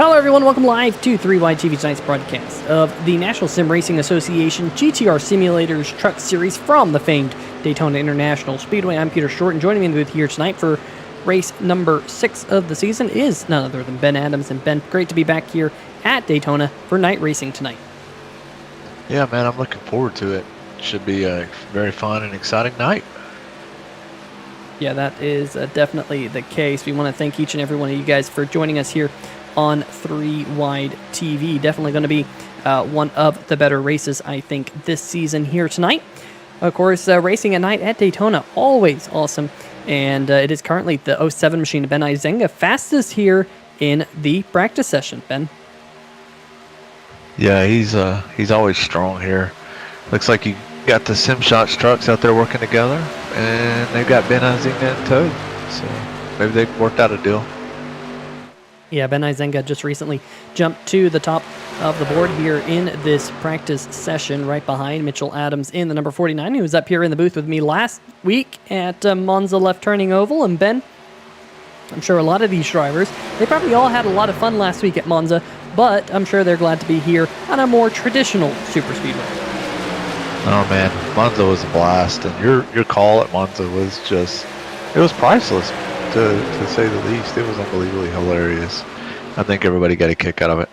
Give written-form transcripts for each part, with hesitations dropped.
Hello everyone, welcome live to 3Y TV tonight's broadcast of the National Sim Racing Association GTR Simulators Truck Series from the famed Daytona International Speedway. I'm Peter Short, and joining me in the booth here tonight for race number 6 of the season is none other than Ben Adams. And Ben, great to be back here at Daytona for night racing tonight. Yeah, man, I'm looking forward to it. Should be a very fun and exciting night. Yeah, that is definitely the case. We want to thank each and every one of you guys for joining us here on 3Wide TV. Definitely going to be one of the better races, I think, this season here tonight. Of course, racing at night at Daytona, always awesome. And it is currently the 07 machine, Ben Izenga, fastest here in the practice session. Ben? Yeah, he's always strong here. Looks like you got the SimShots trucks out there working together, and they've got Ben Izenga in tow. So maybe they've worked out a deal. Yeah, Ben Izenga just recently jumped to the top of the board here in this practice session, right behind Mitchell Adams in the number 49, who was up here in the booth with me last week at Monza Left Turning Oval. And Ben, I'm sure a lot of these drivers, they probably all had a lot of fun last week at Monza, but I'm sure they're glad to be here on a more traditional Superspeedway. Oh man, Monza was a blast, and your call at Monza was just, it was priceless. To say the least. It was unbelievably hilarious. I think everybody got a kick out of it.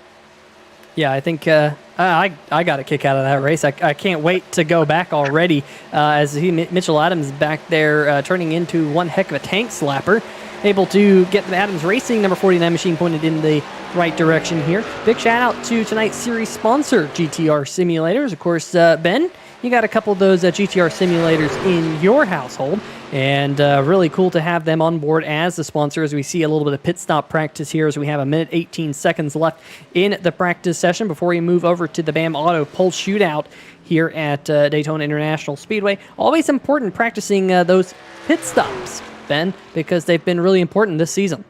Yeah, I think I got a kick out of that race. I can't wait to go back already as Mitchell Adams back there turning into one heck of a tank slapper. Able to get the Adams Racing number 49 machine pointed in the right direction here. Big shout out to tonight's series sponsor, GTR Simulators. Of course, Ben, you got a couple of those GTR simulators in your household, and really cool to have them on board as a sponsor as we see a little bit of pit stop practice here as we have a minute 18 seconds left in the practice session before we move over to the Bamauto pole shootout here at Daytona International Speedway. Always important practicing those pit stops, Ben, because they've been really important this season.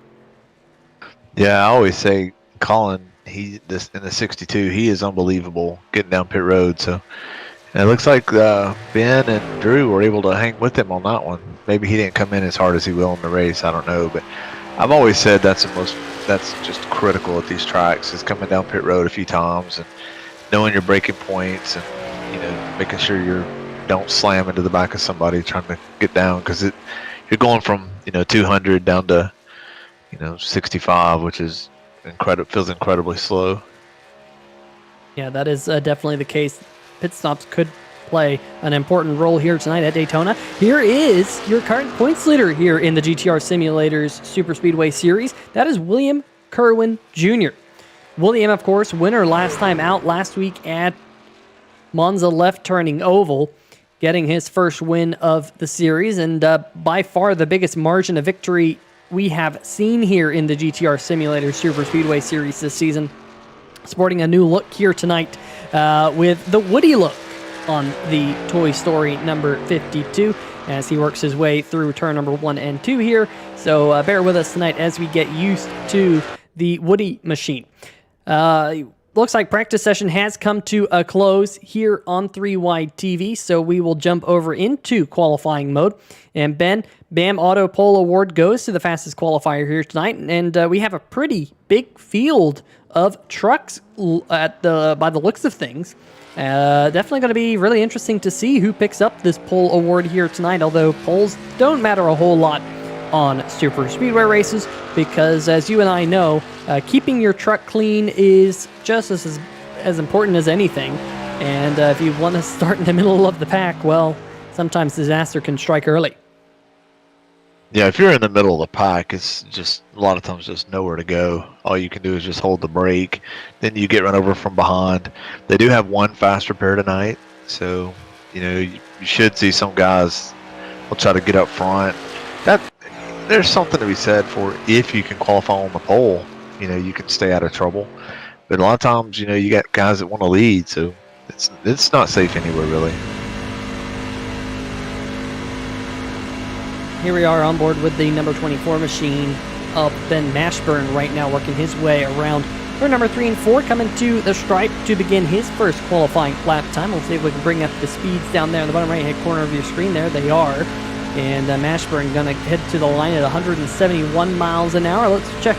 Yeah, I always say Colin, in the 62, he is unbelievable getting down pit road, so... And it looks like Ben and Drew were able to hang with him on that one. Maybe he didn't come in as hard as he will in the race. I don't know, but I've always said that's just critical at these tracks, is coming down pit road a few times and knowing your braking points, and making sure you don't slam into the back of somebody trying to get down, because you're going from 200 down to 65, which is feels incredibly slow. Yeah, that is definitely the case. Pit stops could play an important role here tonight at Daytona. Here is your current points leader here in the GTR Simulators Superspeedway Series. That is William Kirwan Jr. William, of course, winner last time out last week at Monza Left Turning Oval, getting his first win of the series, and by far the biggest margin of victory we have seen here in the GTR Simulators Superspeedway Series this season. Sporting a new look here tonight with the Woody look on the Toy Story number 52 as he works his way through turn number 1 and 2 here. So bear with us tonight as we get used to the Woody machine. Looks like practice session has come to a close here on 3Wide TV, so we will jump over into qualifying mode. And Ben, Bamauto Pole Award goes to the fastest qualifier here tonight, and we have a pretty big field of trucks by the looks of things. Definitely going to be really interesting to see who picks up this pole award here tonight, although poles don't matter a whole lot on super speedway races, because as you and I know, keeping your truck clean is just as important as anything. And if you want to start in the middle of the pack, well, sometimes disaster can strike early. Yeah, if you're in the middle of the pack, it's just a lot of times just nowhere to go. All you can do is just hold the brake. Then you get run over from behind. They do have one fast repair tonight, so you should see some guys will try to get up front. There's something to be said for if you can qualify on the pole. You can stay out of trouble. But a lot of times, you got guys that want to lead, so it's not safe anywhere really. Here we are on board with the number 24 machine of Ben Mashburn right now, working his way around for number 3 and 4, coming to the stripe to begin his first qualifying lap time. We'll see if we can bring up the speeds down there in the bottom right-hand corner of your screen. There they are. And Mashburn going to head to the line at 171 miles an hour. Let's check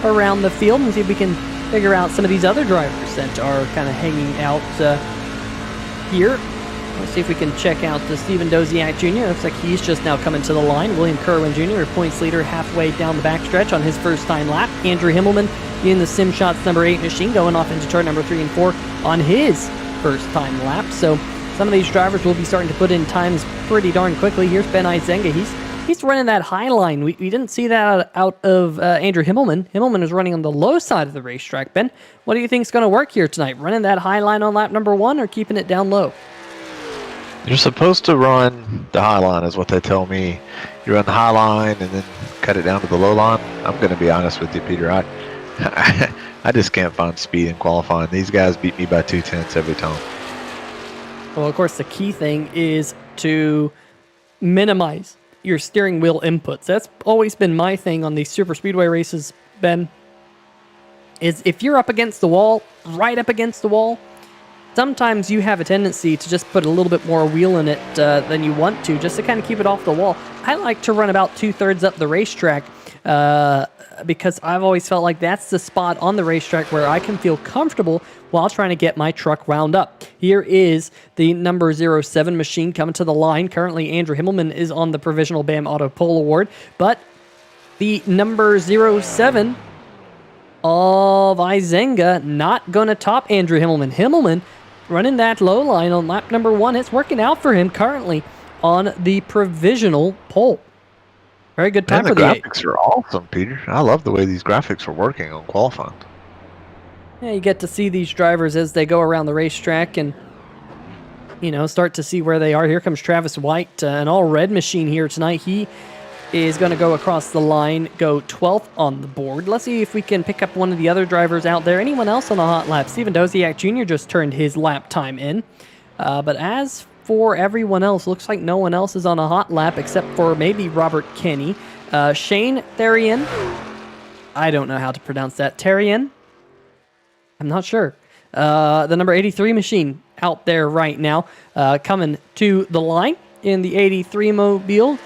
around the field and see if we can figure out some of these other drivers that are kind of hanging out here. Let's see if we can check out Stephen Doziak Jr. Looks like he's just now coming to the line. William Kirwan Jr., points leader halfway down the backstretch on his first time lap. Andrew Himmelman in the Sim Shots number 8 machine going off into turn number 3 and 4 on his first time lap. So some of these drivers will be starting to put in times pretty darn quickly. Here's Ben Izenga. He's running that high line. We didn't see that out of Andrew Himmelman. Himmelman is running on the low side of the racetrack. Ben, what do you think is going to work here tonight? Running that high line on lap number 1 or keeping it down low? You're supposed to run the high line is what they tell me. You run the high line and then cut it down to the low line. I'm going to be honest with you, Peter. I just can't find speed in qualifying. These guys beat me by 2/10 every time. Well, of course, the key thing is to minimize your steering wheel inputs. That's always been my thing on these super speedway races, Ben, is if you're up against the wall, right up against the wall, sometimes you have a tendency to just put a little bit more wheel in it than you want to, just to kind of keep it off the wall. I like to run about 2/3 up the racetrack because I've always felt like that's the spot on the racetrack where I can feel comfortable while trying to get my truck wound up. Here is the number 07 machine coming to the line. Currently, Andrew Himmelman is on the provisional BAM Auto Pole Award, but the number 07 of Izenga not going to top Andrew Himmelman. Himmelman running that low line on lap number 1. It's working out for him currently on the provisional pole. Very good time for the graphics are awesome, Peter. I love the way these graphics are working on qualifying. Yeah, you get to see these drivers as they go around the racetrack and, you know, start to see where they are. Here comes Travis White, an all-red machine here tonight. He is going to go across the line, go 12th on the board. Let's see if we can pick up one of the other drivers out there. Anyone else on the hot lap? Stephen Doziak Jr. just turned his lap time in. But as for everyone else, looks like no one else is on a hot lap except for maybe Robert Kenny. Shane Therien. I don't know how to pronounce that. Therien? I'm not sure. The number 83 machine out there right now, coming to the line in the 83 mobile.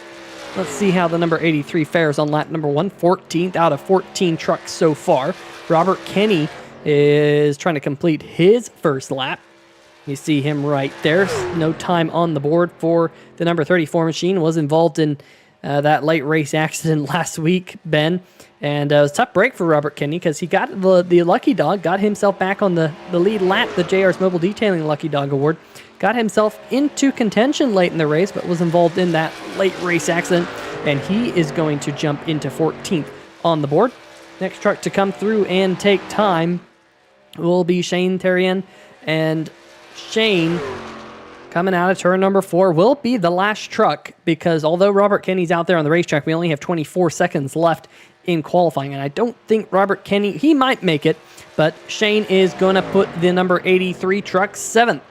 Let's see how the number 83 fares on lap number 1. 14th out of 14 trucks so far. Robert Kenny is trying to complete his first lap. You see him right there. No time on the board for the number 34 machine. Was involved in that late race accident last week, Ben. And it was a tough break for Robert Kenny because he got the Lucky Dog, got himself back on the lead lap, the JR's Mobile Detailing Lucky Dog Award. Got himself into contention late in the race, but was involved in that late race accident. And he is going to jump into 14th on the board. Next truck to come through and take time will be Shane Therien. And Shane, coming out of turn number 4, will be the last truck because although Robert Kenny's out there on the racetrack, we only have 24 seconds left in qualifying. And I don't think Robert Kenny, he might make it, but Shane is going to put the number 83 truck 7th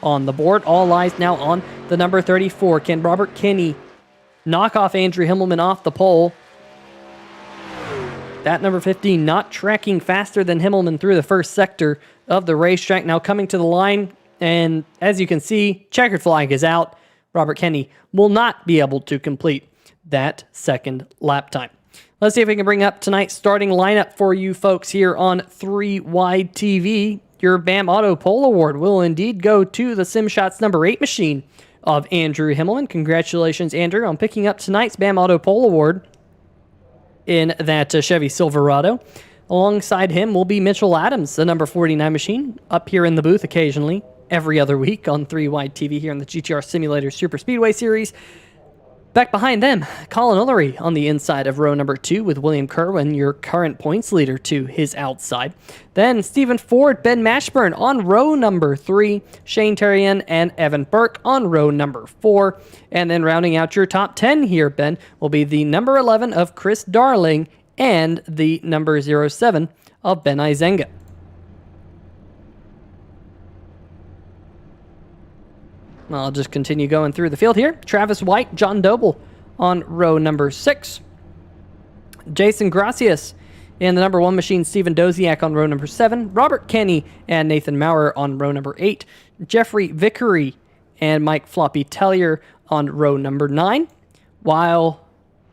on the board. All eyes now on the number 34. Can Robert Kenny knock off Andrew Himmelman off the pole? That number 15 not tracking faster than Himmelman through the first sector of the racetrack. Now coming to the line, and as you can see, checkered flag is out. Robert Kenny will not be able to complete that second lap time. Let's see if we can bring up tonight's starting lineup for you folks here on 3 Wide TV. Your BAM Auto Pole Award will indeed go to the SimShots number 8 machine of Andrew Himmelman. Congratulations, Andrew, on picking up tonight's BAM Auto Pole Award in that Chevy Silverado. Alongside him will be Mitchell Adams, the number 49 machine, up here in the booth occasionally, every other week on 3 Wide TV here in the GTR Simulator Super Speedway Series. Back behind them, Colin Ullery on the inside of row number 2 with William Kirwan, your current points leader, to his outside. Then Stephen Ford, Ben Mashburn on row number 3, Shane Therien and Evan Burke on row number 4. And then rounding out your top 10 here, Ben, will be the number 11 of Chris Darling and the number 07 of Ben Izenga. I'll just continue going through the field here. Travis White, John Doble on row number 6. Jason Gracias in the number 1 machine, Stephen Doziak on row number 7. Robert Kenny and Nathan Maurer on row number 8. Jeffrey Vickery and Mike Floppy Tellier on row number 9. While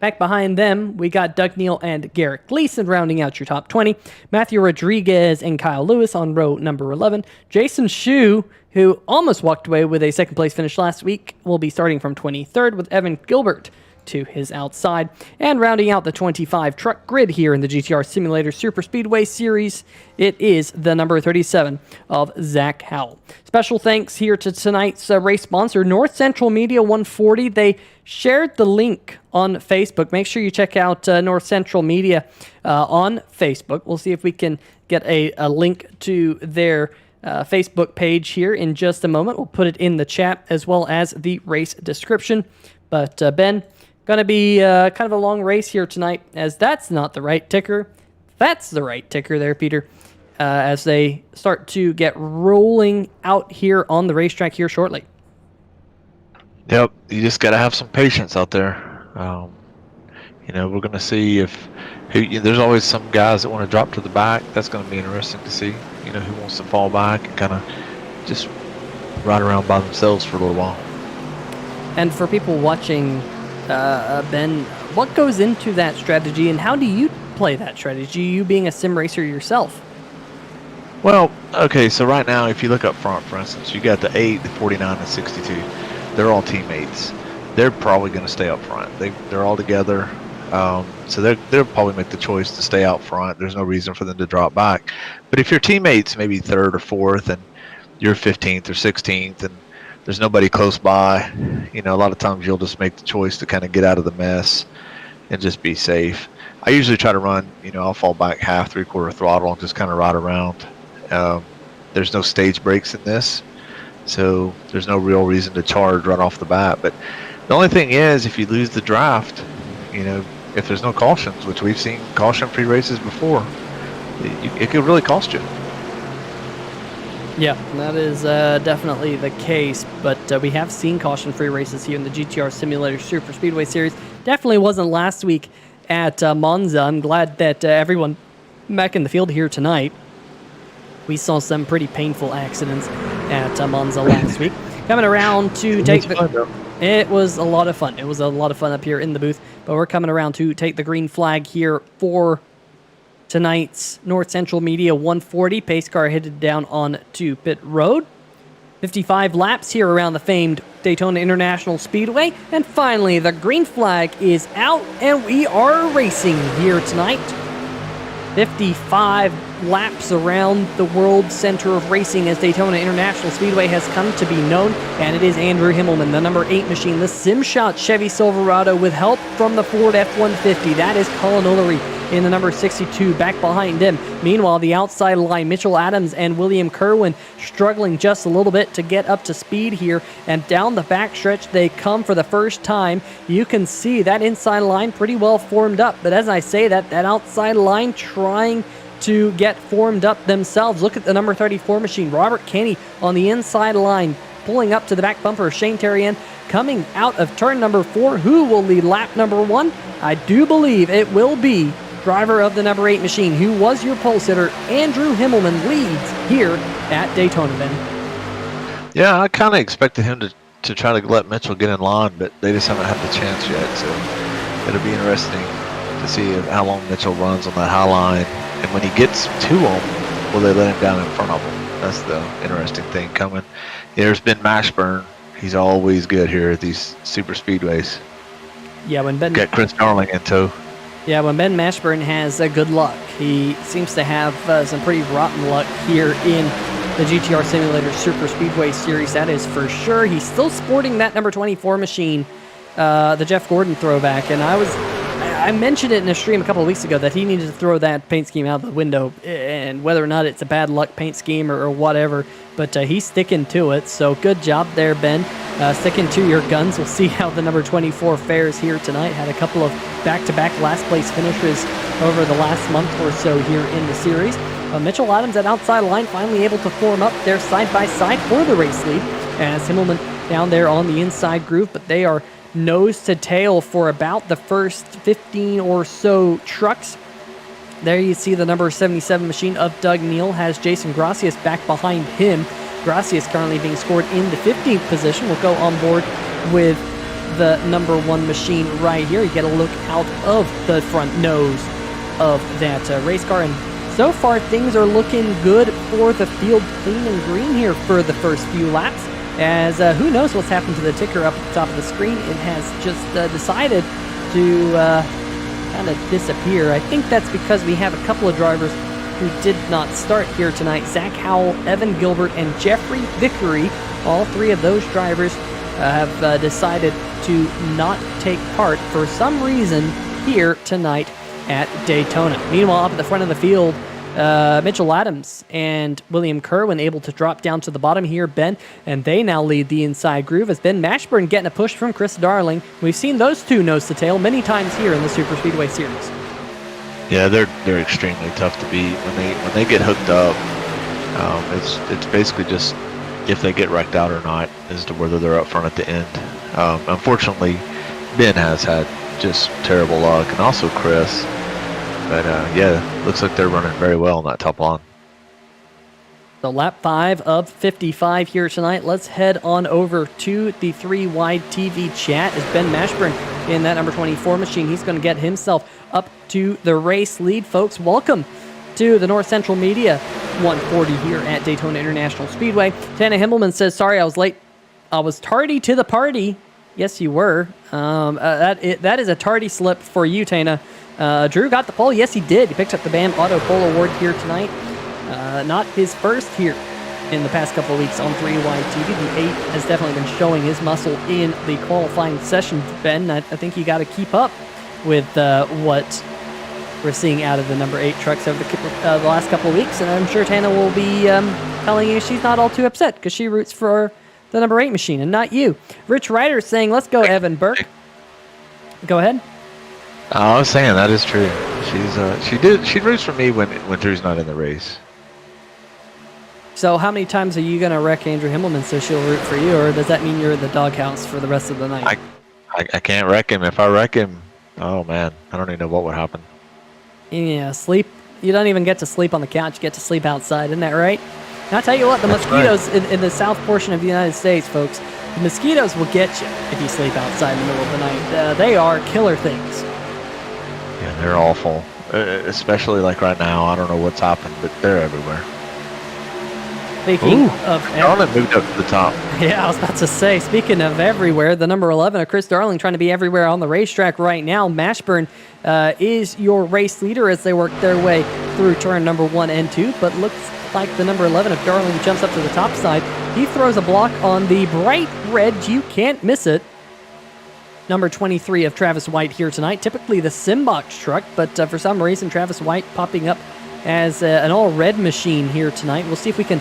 Back behind them, we got Doug Neal and Garrett Gleason rounding out your top 20. Matthew Rodriguez and Kyle Lewis on row number 11. Jason Shue, who almost walked away with a second place finish last week, will be starting from 23rd with Evan Gilbert to his outside. And rounding out the 25 truck grid here in the GTR Simulator Superspeedway Series, it is the number 37 of Zach Howell. Special thanks here to tonight's race sponsor, North Central Media 140. They shared the link on Facebook. Make sure you check out North Central Media on Facebook. We'll see if we can get a link to their Facebook page here in just a moment. We'll put it in the chat as well as the race description. But Ben, going to be kind of a long race here tonight, as that's not the right ticker. That's the right ticker there, Peter, as they start to get rolling out here on the racetrack here shortly. Yep, you just got to have some patience out there. You know, we're going to see if there's always some guys that want to drop to the back. That's going to be interesting to see, you know, who wants to fall back and kind of just ride around by themselves for a little while. And for people watching, Ben, what goes into that strategy, and how do you play that strategy, you being a sim racer yourself? Well, okay, so right now, if you look up front, for instance, you got the 8, the 49, and 62. They're all teammates. They're probably going to stay up front. They're all together, so they'll probably make the choice to stay out front. There's no reason for them to drop back. But if your teammates maybe 3rd or 4th, and you're 15th or 16th, and there's nobody close by, you know, a lot of times you'll just make the choice to kind of get out of the mess and just be safe. I usually try to run, you know, I'll fall back half, 3/4 throttle and just kind of ride around. There's no stage brakes in this, so there's no real reason to charge right off the bat. But the only thing is, if you lose the draft, you know, if there's no cautions, which we've seen caution-free races before, it could really cost you. Yeah, that is definitely the case, but we have seen caution-free races here in the GTR Simulator Superspeedway Series. Definitely wasn't last week at Monza. I'm glad that everyone back in the field here tonight. We saw some pretty painful accidents at Monza last week. Coming around to take the... It was a lot of fun. It was a lot of fun up here in the booth, but we're coming around to take the green flag here for tonight's North Central Media 140. Pace car headed down on to pit road. 55 laps here around the famed Daytona International Speedway. And finally, the green flag is out, and we are racing here tonight. 55 laps around the World Center of Racing as Daytona International Speedway has come to be known, and it is Andrew Himmelman, the number 8 machine, the SimShot Chevy Silverado with help from the Ford F-150. That is Colin Ullery in the number 62 back behind him. Meanwhile, the outside line, Mitchell Adams and William Kirwan struggling just a little bit to get up to speed here, and down the backstretch they come for the first time. You can see that inside line pretty well formed up, but as I say that outside line trying to get formed up themselves. Look at the number 34 machine, Robert Kenny on the inside line, pulling up to the back bumper of Shane Terrien, coming out of turn number 4. Who will lead lap number 1? I do believe it will be driver of the number 8 machine, who was your pole sitter, Andrew Himmelman, leads here at Daytona, Ben. Yeah, I kind of expected him to try to let Mitchell get in line, but they just haven't had the chance yet, so it'll be interesting to see how long Mitchell runs on that high line. And when he gets to them, will they let him down in front of them? That's the interesting thing coming. There's Ben Mashburn. He's always good here at these super speedways. Yeah, when Ben... Got Chris Darling in tow. Yeah, when Ben Mashburn has good luck. He seems to have some pretty rotten luck here in the GTR Simulator Superspeedway Series, that is for sure. He's still sporting that number 24 machine, the Jeff Gordon throwback, and I mentioned it in a stream a couple of weeks ago that he needed to throw that paint scheme out the window, and whether or not it's a bad luck paint scheme or whatever, but he's sticking to it, so good job there, Ben. Sticking to your guns. We'll see how the number 24 fares here tonight. Had a couple of back-to-back last-place finishes over the last month or so here in the series. Mitchell Adams at outside line finally able to form up there side-by-side for the race lead, as Himmelman down there on the inside groove, but they are nose to tail for about the first 15 or so trucks. There you see the number 77 machine of Doug Neal has Jason Gracias back behind him. Gracias currently being scored in the 15th position. Will go on board with the number 1 machine right here. You get a look out of the front nose of that race car, and so far things are looking good for the field, clean and green here for the first few laps, as who knows what's happened to the ticker up at the top of the screen. It has just decided to kind of disappear. I think that's because we have a couple of drivers who did not start here tonight. Zach Howell, Evan Gilbert, and Jeffrey Vickery. All 3 of those drivers have decided to not take part for some reason here tonight at Daytona. Meanwhile, up at the front of the field, Mitchell Adams and William Kirwan able to drop down to the bottom here, Ben, and they now lead the inside groove as Ben Mashburn getting a push from Chris Darling. We've seen those two nose to tail many times here in the Superspeedway series. Yeah, they're extremely tough to beat when they get hooked up. It's basically just if they get wrecked out or not as to whether they're up front at the end. Unfortunately, Ben has had just terrible luck, and also Chris. But yeah, looks like they're running very well on that top line. So lap 5 of 55 here tonight. Let's head on over to the 3-wide TV chat as Ben Mashburn in that number 24 machine. He's going to get himself up to the race lead. Folks, welcome to the North Central Media 140 here at Daytona International Speedway. Tana Himmelman says, sorry I was late. I was tardy to the party. Yes, you were. That is a tardy slip for you, Tana. Drew got the pole. Yes, he did. He picked up the Bamauto Pole Award here tonight. Not his first here in the past couple of weeks on 3-wide TV. The 8 has definitely been showing his muscle in the qualifying session, Ben. I think you got to keep up with what we're seeing out of the number 8 trucks over the last couple of weeks, and I'm sure Tana will be telling you she's not all too upset because she roots for the number 8 machine and not you. Rich Ryder saying, let's go, Evan Burke. Go ahead. I was saying that is true. She roots for me when Drew's not in the race. So how many times are you going to wreck Andrew Himmelman so she'll root for you, or does that mean you're in the doghouse for the rest of the night? I can't wreck him. If I wreck him, oh man, I don't even know what would happen. Yeah, sleep. You don't even get to sleep on the couch. You get to sleep outside. Isn't that right? And I'll tell you what, the mosquitoes in the south portion of the United States, folks, the mosquitoes will get you if you sleep outside in the middle of the night. They are killer things. Yeah, they're awful. Especially like right now. I don't know what's happened, but they're everywhere. Speaking of... Darling moved up to the top. Yeah, I was about to say, speaking of everywhere, the number 11 of Chris Darling trying to be everywhere on the racetrack right now. Mashburn is your race leader as they work their way through turn number 1 and 2, but looks like the number 11 of Darling jumps up to the top side. He throws a block on the bright red, you can't miss it, number 23 of Travis White here tonight. Typically the Simbox truck, but for some reason Travis White popping up as an all-red machine here tonight. We'll see if we can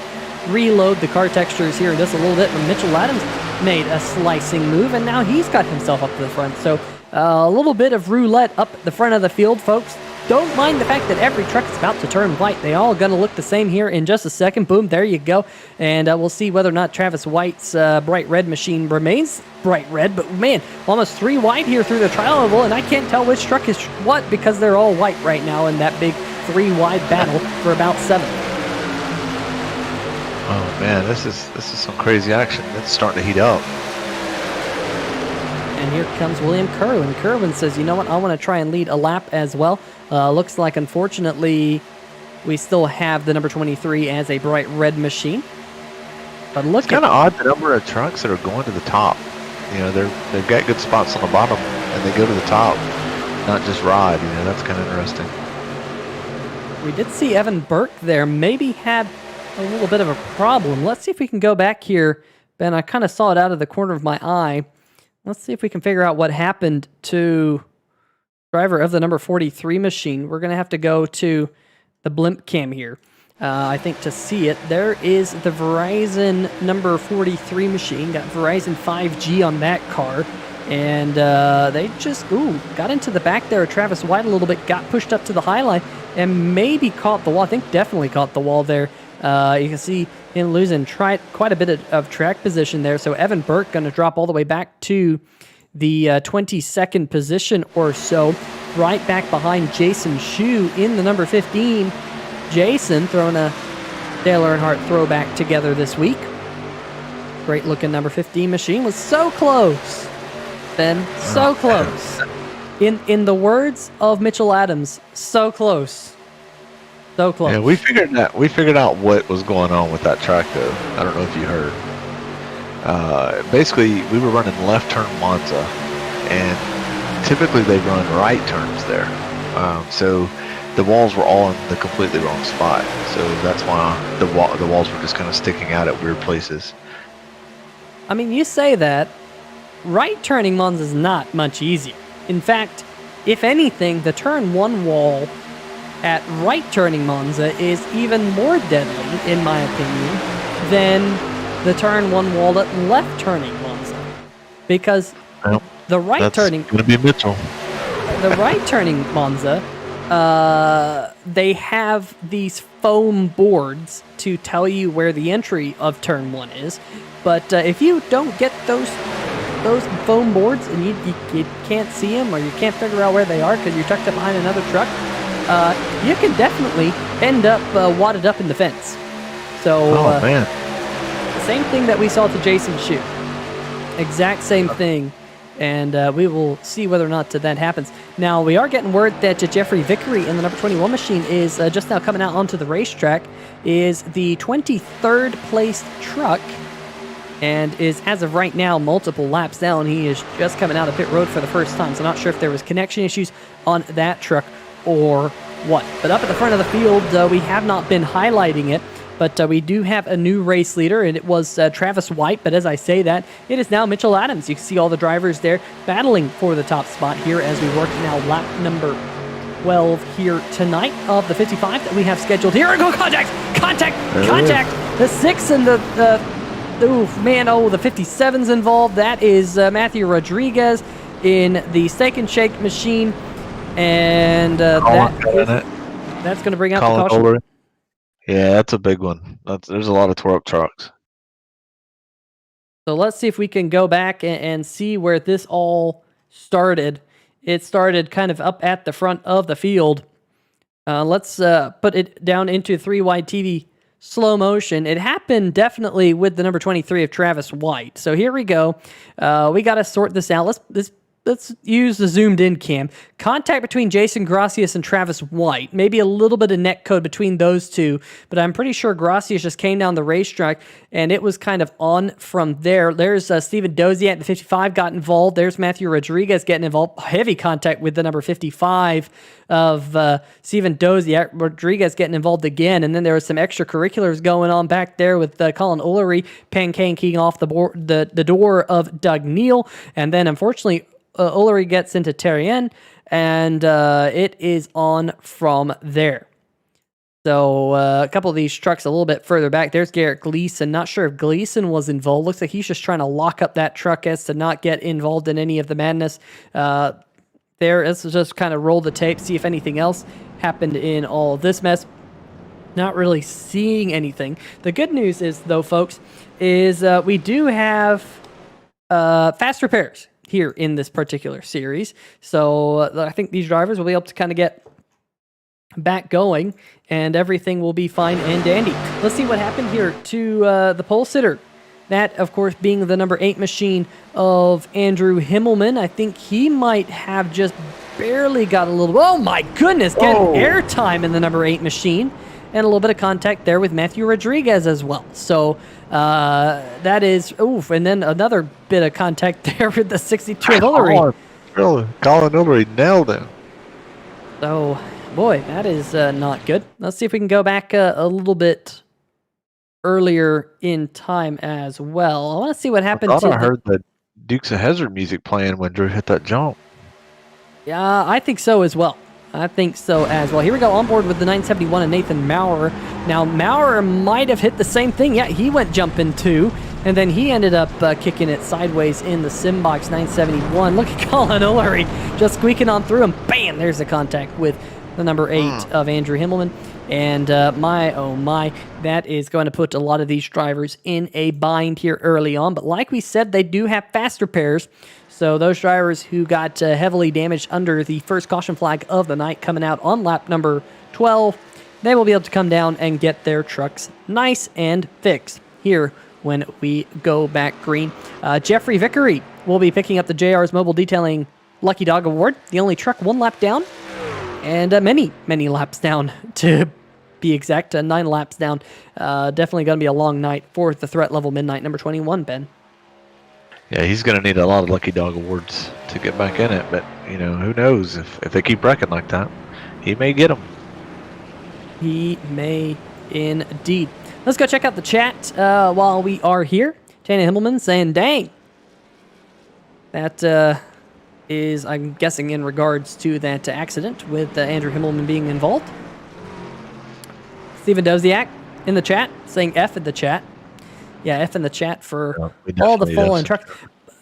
reload the car textures here in just a little bit. But Mitchell Adams made a slicing move, and now he's got himself up to the front. So a little bit of roulette up the front of the field, folks. Don't mind the fact that every truck is about to turn white. They all going to look the same here in just a second. Boom, there you go. And we'll see whether or not Travis White's bright red machine remains bright red. But man, almost 3 wide here through the trial oval, and I can't tell which truck is what because they're all white right now in that big 3-wide battle for about 7. Oh man, this is some crazy action. It's starting to heat up. And here comes William Kirwan. Kirwan says, you know what, I want to try and lead a lap as well. Looks like, unfortunately, we still have the number 23 as a bright red machine. But look, it's kind of odd the number of trucks that are going to the top. You know, they've got good spots on the bottom, and they go to the top, not just ride. You know, that's kind of interesting. We did see Evan Burke there. Maybe had a little bit of a problem. Let's see if we can go back here. Ben, I kind of saw it out of the corner of my eye. Let's see if we can figure out what happened to driver of the number 43 machine. We're going to have to go to the blimp cam here. I think to see it, there is the Verizon number 43 machine. Got Verizon 5G on that car. And they just, got into the back there of Travis White a little bit, got pushed up to the high line, and maybe caught the wall. I think definitely caught the wall there. You can see him losing quite a bit of track position there. So Evan Burke going to drop all the way back to the 22nd position or so, right back behind Jason Shu in the number 15. Jason throwing a Dale Earnhardt throwback together this week. Great looking number 15 machine, was so close Ben. So close. In the words of Mitchell Adams, so close. So close. Yeah, we figured out what was going on with that track though. I don't know if you heard. Basically, we were running left turn Monza, and typically they run right turns there. So the walls were all in the completely wrong spot. So that's why the walls were just kind of sticking out at weird places. I mean, you say that. Right turning Monza is not much easier. In fact, if anything, the turn 1 wall at right turning Monza is even more deadly, in my opinion, than the turn 1 wall at left turning Monza. Because the right turning... That's going to be Mitchell. The right turning Monza, they have these foam boards to tell you where the entry of turn 1 is. But if you don't get those foam boards and you can't see them or you can't figure out where they are because you're tucked up behind another truck, you can definitely end up wadded up in the fence. So, man. Same thing that we saw to Jason Shoot. Exact same thing. And we will see whether or not that happens. Now, we are getting word that Jeffrey Vickery in the number 21 machine is just now coming out onto the racetrack, is the 23rd placed truck, and is, as of right now, multiple laps down. He is just coming out of pit road for the first time, so I'm not sure if there was connection issues on that truck or what. But up at the front of the field, we have not been highlighting it, but we do have a new race leader, and it was Travis White. But as I say that, it is now Mitchell Adams. You can see all the drivers there battling for the top spot here as we work now lap number 12 here tonight of the 55 that we have scheduled here. And go contact! The 6 and the 57's involved. That is Matthew Rodriguez in the Steak and Shake machine. And that's going to bring out the caution. Over. Yeah, that's a big one. There's a lot of tore up trucks. So let's see if we can go back and see where this all started. It started kind of up at the front of the field. Let's put it down into 3-wide TV slow motion. It happened definitely with the number 23 of Travis White. So here we go. We got to sort this out. Let's use the zoomed in cam. Contact between Jason Gracias and Travis White. Maybe a little bit of net code between those two, but I'm pretty sure Gracias just came down the racetrack and it was kind of on from there. There's Steven Dozier at the 55 got involved. There's Matthew Rodriguez getting involved. Heavy contact with the number 55 of Steven Dozier. Rodriguez getting involved again, and then there was some extracurriculars going on back there with Colin Ullery pancaking off the door of Doug Neal, and then unfortunately Ullery gets into Terrien, and it is on from there. So a couple of these trucks a little bit further back. There's Garrett Gleason. Not sure if Gleason was involved. Looks like he's just trying to lock up that truck as to not get involved in any of the madness. Let's just kind of roll the tape, see if anything else happened in all of this mess. Not really seeing anything. The good news is, though, folks, is we do have fast repairs here in this particular series. So I think these drivers will be able to kind of get back going and everything will be fine and dandy. Let's see what happened here to the pole sitter. That, of course, being the number 8 machine of Andrew Himmelman. I think he might have just barely got a little... Oh, my goodness! Getting airtime in the number 8 machine. And a little bit of contact there with Matthew Rodriguez as well. So that is... Oof, and then another bit of contact there with the 62 of Ullery. Really? Colin Ullery nailed him. So, boy, that is not good. Let's see if we can go back a little bit earlier in time as well. I want to see what happened I heard the Dukes of Hazzard music playing when Drew hit that jump. Yeah, I think so as well. Here we go on board with the 971 and Nathan Maurer. Now, Maurer might have hit the same thing. Yeah, he went jumping too. And then he ended up kicking it sideways in the Simbox 971. Look at Colin Ullery just squeaking on through him. Bam! There's the contact with the number 8 of Andrew Himmelman. And my, that is going to put a lot of these drivers in a bind here early on. But like we said, they do have fast repairs. So those drivers who got heavily damaged under the first caution flag of the night coming out on lap number 12, they will be able to come down and get their trucks nice and fixed here when we go back green. Jeffrey Vickery will be picking up the JR's Mobile Detailing Lucky Dog Award. The only truck 1 lap down, and many laps down to be exact, 9 laps down. Definitely going to be a long night for the threat level Midnight number 21, Ben. Yeah, he's going to need a lot of Lucky Dog awards to get back in it, but, you know, who knows? If they keep wrecking like that, he may get them. He may indeed. Let's go check out the chat while we are here. Tana Himmelman saying, dang. That is, I'm guessing, in regards to that accident with Andrew Himmelman being involved. Stephen Doziak in the chat saying F in the chat. Yeah, F in the chat for all the fallen trucks.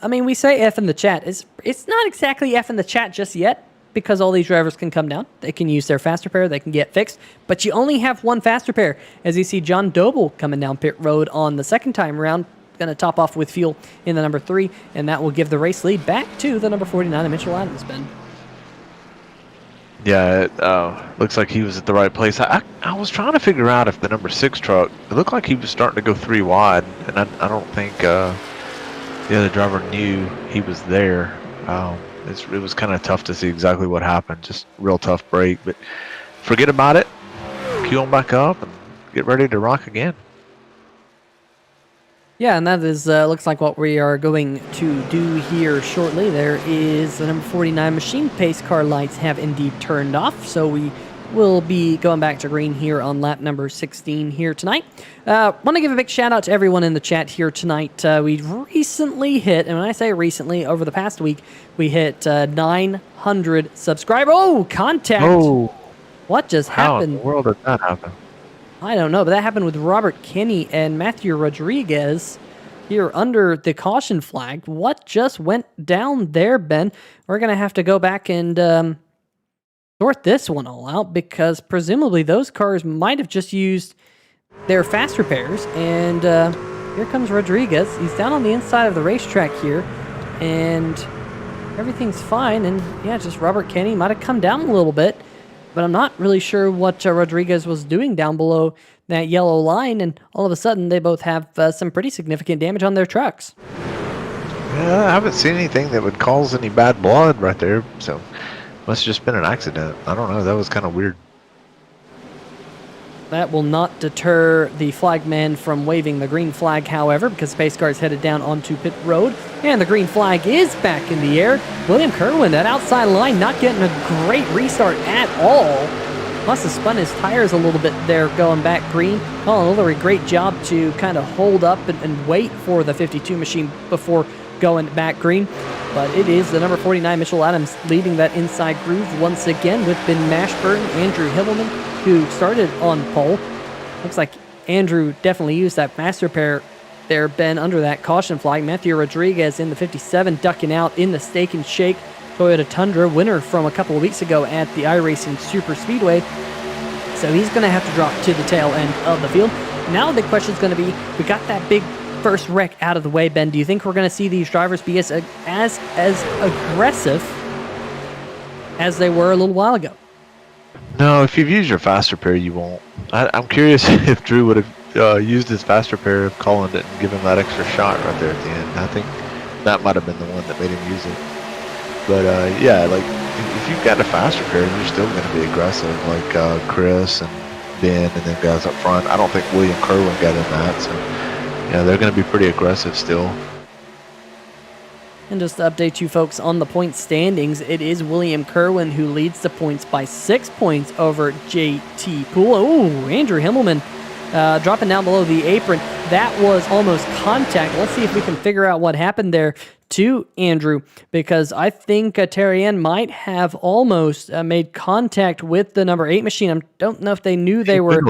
I mean, we say F in the chat. It's not exactly F in the chat just yet, because all these drivers can come down. They can use their faster pair. They can get fixed. But you only have one faster pair. As you see John Doble coming down pit road on the second time around. Going to top off with fuel in the number 3. And that will give the race lead back to the number 49 of Mitchell Adams, Ben. Yeah, it looks like he was at the right place. I was trying to figure out if the number 6 truck, it looked like he was starting to go 3 wide, and I don't think the other driver knew he was there. It was kind of tough to see exactly what happened. Just real tough break, but forget about it. Cue on back up and get ready to rock again. Yeah, and that is looks like what we are going to do here shortly. There is the number 49 machine pace car lights have indeed turned off, so we will be going back to green here on lap number 16 here tonight. Want to give a big shout out to everyone in the chat here tonight. We recently hit, and when I say recently, over the past week, we hit 900 subscribers. Oh, contact! Oh, what just how happened? in the world did that happen? I don't know, but that happened with Robert Kenny and Matthew Rodriguez here under the caution flag. What just went down there, Ben? We're going to have to go back and sort this one all out, because presumably those cars might have just used their faster pairs. And here comes Rodriguez. He's down on the inside of the racetrack here, and everything's fine. And yeah, just Robert Kenny might have come down a little bit, but I'm not really sure what Rodriguez was doing down below that yellow line, and all of a sudden they both have some pretty significant damage on their trucks. Yeah, I haven't seen anything that would cause any bad blood right there, so must have just been an accident. I don't know, that was kind of weird. That will not deter the flagman from waving the green flag, however, because Space Car is headed down onto pit road, and the green flag is back in the air. William Kirwan, that outside line, not getting a great restart at all. Must have spun his tires a little bit there going back green. Colin Ullery, great job to kind of hold up and wait for the 52 machine before going back green. But it is the number 49 Mitchell Adams leading that inside groove once again with Ben Mashburn, Andrew Himmelman, who started on pole. Looks like Andrew definitely used that master pair there, Ben, under that caution flag. Matthew Rodriguez in the 57 ducking out in the Steak and Shake Toyota Tundra, winner from a couple of weeks ago at the iRacing Superspeedway. So he's going to have to drop to the tail end of the field. Now the question is going to be, we got that big first wreck out of the way, Ben. Do you think we're going to see these drivers be as aggressive as they were a little while ago? No, if you've used your faster pair, you won't. I'm curious if Drew would have used his faster pair if Colin didn't give him that extra shot right there at the end. I think that might have been the one that made him use it. But yeah, like if you've got a faster pair, you're still going to be aggressive, like Chris and Ben and then guys up front. I don't think William Kirwan got in that, so yeah, they're going to be pretty aggressive still. And just to update you folks on the point standings, it is William Kirwan who leads the points by 6 points over JT Poole. Oh, Andrew Himmelman dropping down below the apron. That was almost contact. Let's see if we can figure out what happened there to Andrew, because I think Terry Ann might have almost made contact with the number 8 machine. I don't know if they knew they were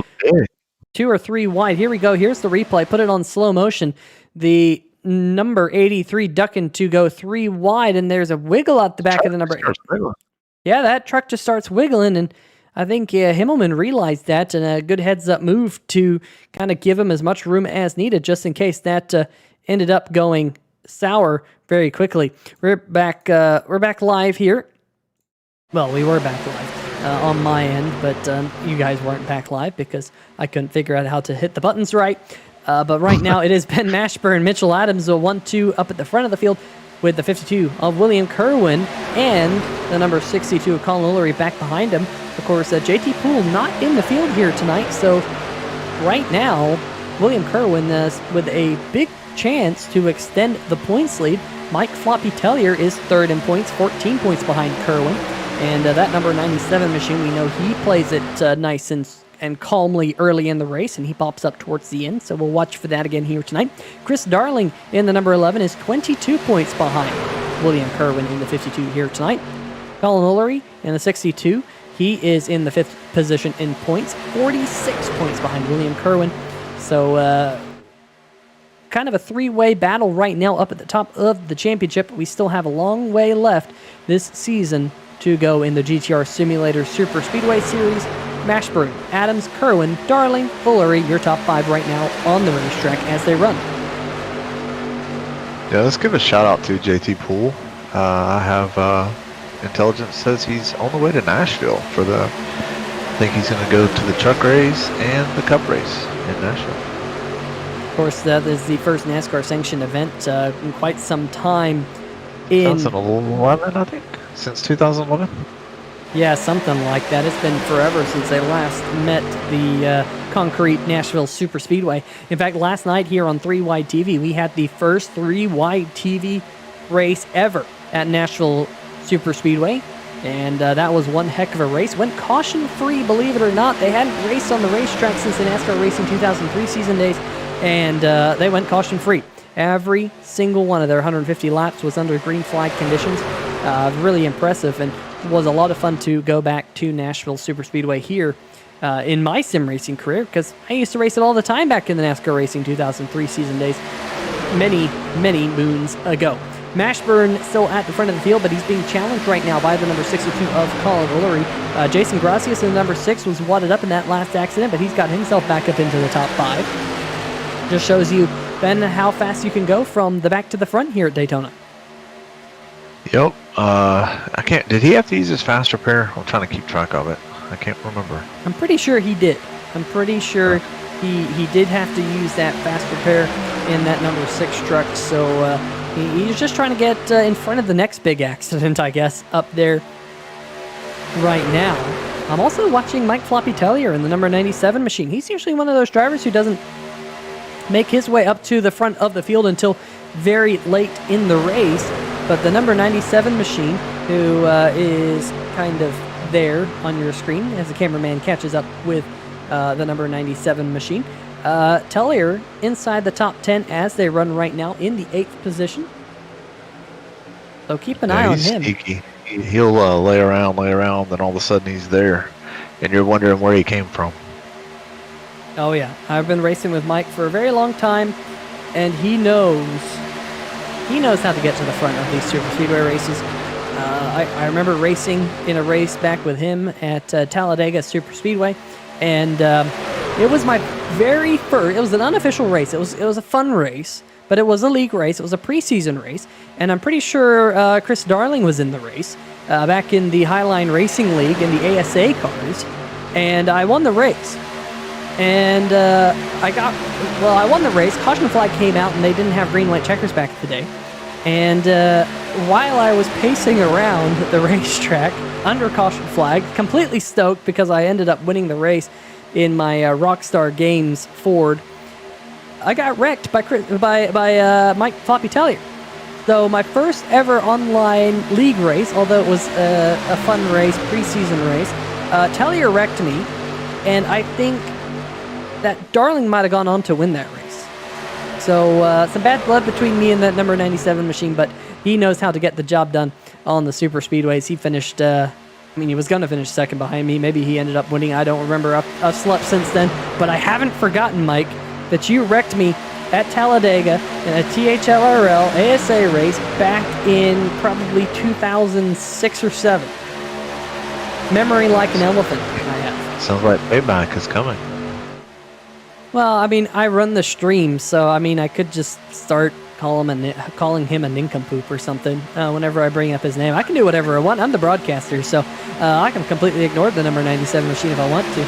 2 or 3 wide. Here we go. Here's the replay. Put it on slow motion. The number 83 ducking to go 3 wide, and there's a wiggle out the back of the number 8. Yeah, that truck just starts wiggling, and I think Himmelman realized that, and a good heads-up move to kind of give him as much room as needed, just in case that ended up going sour very quickly. We're back live here. Well, we were back live on my end, but you guys weren't back live because I couldn't figure out how to hit the buttons right. But right now it is Ben Mashburn, Mitchell Adams, a 1-2 up at the front of the field with the 52 of William Kirwan and the number 62 of Colin Ullery back behind him. Of course, JT Poole not in the field here tonight, so right now William Kirwan with a big chance to extend the points lead. Mike Floppy Tellier is third in points, 14 points behind Kirwan. And that number 97 machine, we know he plays it nice and calmly early in the race, and he pops up towards the end, so we'll watch for that again here tonight. Chris Darling in the number 11 is 22 points behind William Kirwan in the 52 here tonight. Colin Ullery in the 62, he is in the 5th position in points, 46 points behind William Kirwan. So kind of a three-way battle right now up at the top of the championship. We still have a long way left this season to go in the GTR Simulator Super Speedway Series. Mashburn, Adams, Kirwan, Darling, Ullery, your top 5 right now on the racetrack as they run. Yeah, let's give a shout out to JT Poole. I have intelligence says he's on the way to Nashville for the, I think he's going to go to the truck race and the cup race in Nashville. Of course, that is the first NASCAR sanctioned event in quite some time. In 2011, I think, since 2011. Yeah, something like that. It's been forever since they last met the concrete Nashville Super Speedway. In fact, last night here on 3 Wide TV, we had the first 3 Wide TV race ever at Nashville Super Speedway. And that was one heck of a race. Went caution-free, believe it or not. They hadn't raced on the racetrack since the NASCAR Racing 2003 season days, and they went caution-free. Every single one of their 150 laps was under green flag conditions. Really impressive, and was a lot of fun to go back to Nashville Super Speedway here in my sim racing career, because I used to race it all the time back in the NASCAR Racing 2003 season days, many moons ago. Mashburn still at the front of the field, but he's being challenged right now by the number 62 of Colin Ullery. Jason Gracias in the number 6 was wadded up in that last accident, but he's got himself back up into the top 5. Just shows you, Ben, how fast you can go from the back to the front here at Daytona. Yep. I can't. Did he have to use his fast repair? I'm trying to keep track of it. I can't remember. I'm pretty sure he did. I'm pretty sure he did have to use that fast repair in that number 6 truck. So he's just trying to get in front of the next big accident, I guess, up there right now. I'm also watching Mike Floppy Tellier in the number 97 machine. He's usually one of those drivers who doesn't make his way up to the front of the field until very late in the race. But the number 97 machine, who is kind of there on your screen as the cameraman catches up with the number 97 machine. Tellier inside the top 10 as they run right now in the 8th position. So keep an eye on him. Sneaky. He'll lay around, then all of a sudden he's there. And you're wondering where he came from. Oh yeah, I've been racing with Mike for a very long time, and he knows how to get to the front of these Super Speedway races. I remember racing in a race back with him at Talladega Super Speedway, and it was my very first. It was an unofficial race. It was a fun race, but it was a league race. It was a preseason race, and I'm pretty sure Chris Darling was in the race back in the Highline Racing League in the ASA cars, and I won the race. And I won the race. Caution flag came out, and they didn't have green-white checkers back in the day. And while I was pacing around the racetrack under caution flag, completely stoked because I ended up winning the race in my Rockstar Games Ford, I got wrecked by Mike Floppy Tellier. So my first ever online league race, although it was a fun race, preseason race, Tellier wrecked me, and I think that Darling might have gone on to win that race. So some bad blood between me and that number 97 machine, but he knows how to get the job done on the super speedways. He finished, he was going to finish second behind me. Maybe he ended up winning. I don't remember. I've slept since then. But I haven't forgotten, Mike, that you wrecked me at Talladega in a THLRL ASA race back in probably 2006 or 7. Memory like an elephant, I have. Sounds like payback is coming. Well, I run the stream, so, I could just start calling him a nincompoop or something whenever I bring up his name. I can do whatever I want. I'm the broadcaster, so I can completely ignore the number 97 machine if I want to.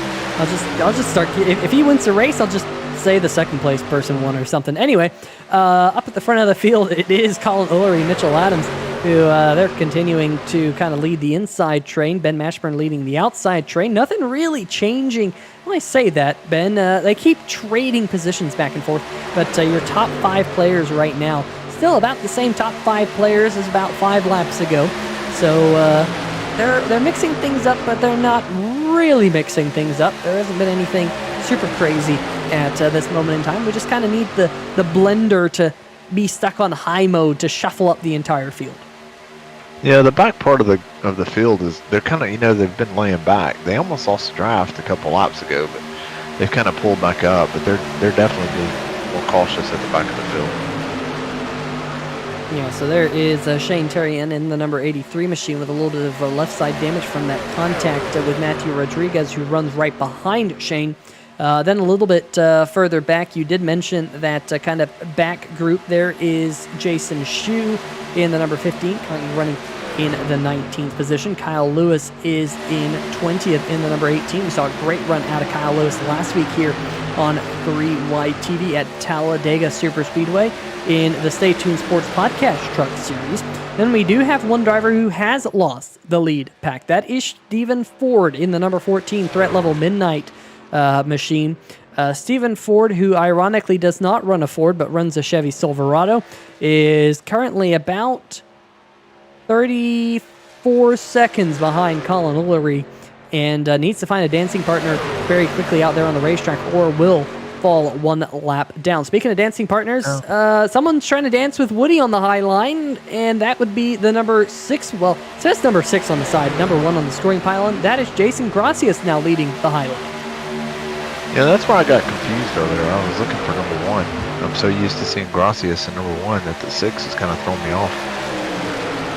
I'll just start. If he wins the race, I'll just say the second place person won or something. Anyway, up at the front of the field, it is Colin Ullery, Mitchell Adams, who they're continuing to kind of lead the inside train. Ben Mashburn leading the outside train. Nothing really changing. When I say that, Ben, they keep trading positions back and forth, but your top 5 players right now, still about the same top 5 players as about 5 laps ago. So they're mixing things up, but they're not really mixing things up. There hasn't been anything super crazy at this moment in time. We just kind of need the blender to be stuck on high mode to shuffle up the entire field. Yeah, the back part of the field is they're kind of they've been laying back. They almost lost the draft a couple laps ago, but they've kind of pulled back up. But they're definitely being more cautious at the back of the field. Yeah, so there is Shane Terrian in the number 83 machine with a little bit of left side damage from that contact with Matthew Rodriguez, who runs right behind Shane. Then a little bit further back, you did mention that kind of back group. There is Jason Shue in the number 15, currently running in the 19th position. Kyle Lewis is in 20th in the number 18. We saw a great run out of Kyle Lewis last week here on 3Y TV at Talladega Superspeedway in the Stay Tuned Sports Podcast Truck Series. Then we do have one driver who has lost the lead pack. That is Stephen Ford in the number 14 Threat Level Midnight machine. Stephen Ford, who ironically does not run a Ford but runs a Chevy Silverado, is currently about 34 seconds behind Colin Ullery and needs to find a dancing partner very quickly out there on the racetrack or will fall one lap down. Speaking of dancing partners, someone's trying to dance with Woody on the high line, and that would be the number 6. Well, it says number 6 on the side, number 1 on the scoring pylon. That is Jason Gracias now leading the high line. Yeah, that's why I got confused earlier. I was looking for number 1. I'm so used to seeing Gracias in number 1 that the 6 has kind of thrown me off.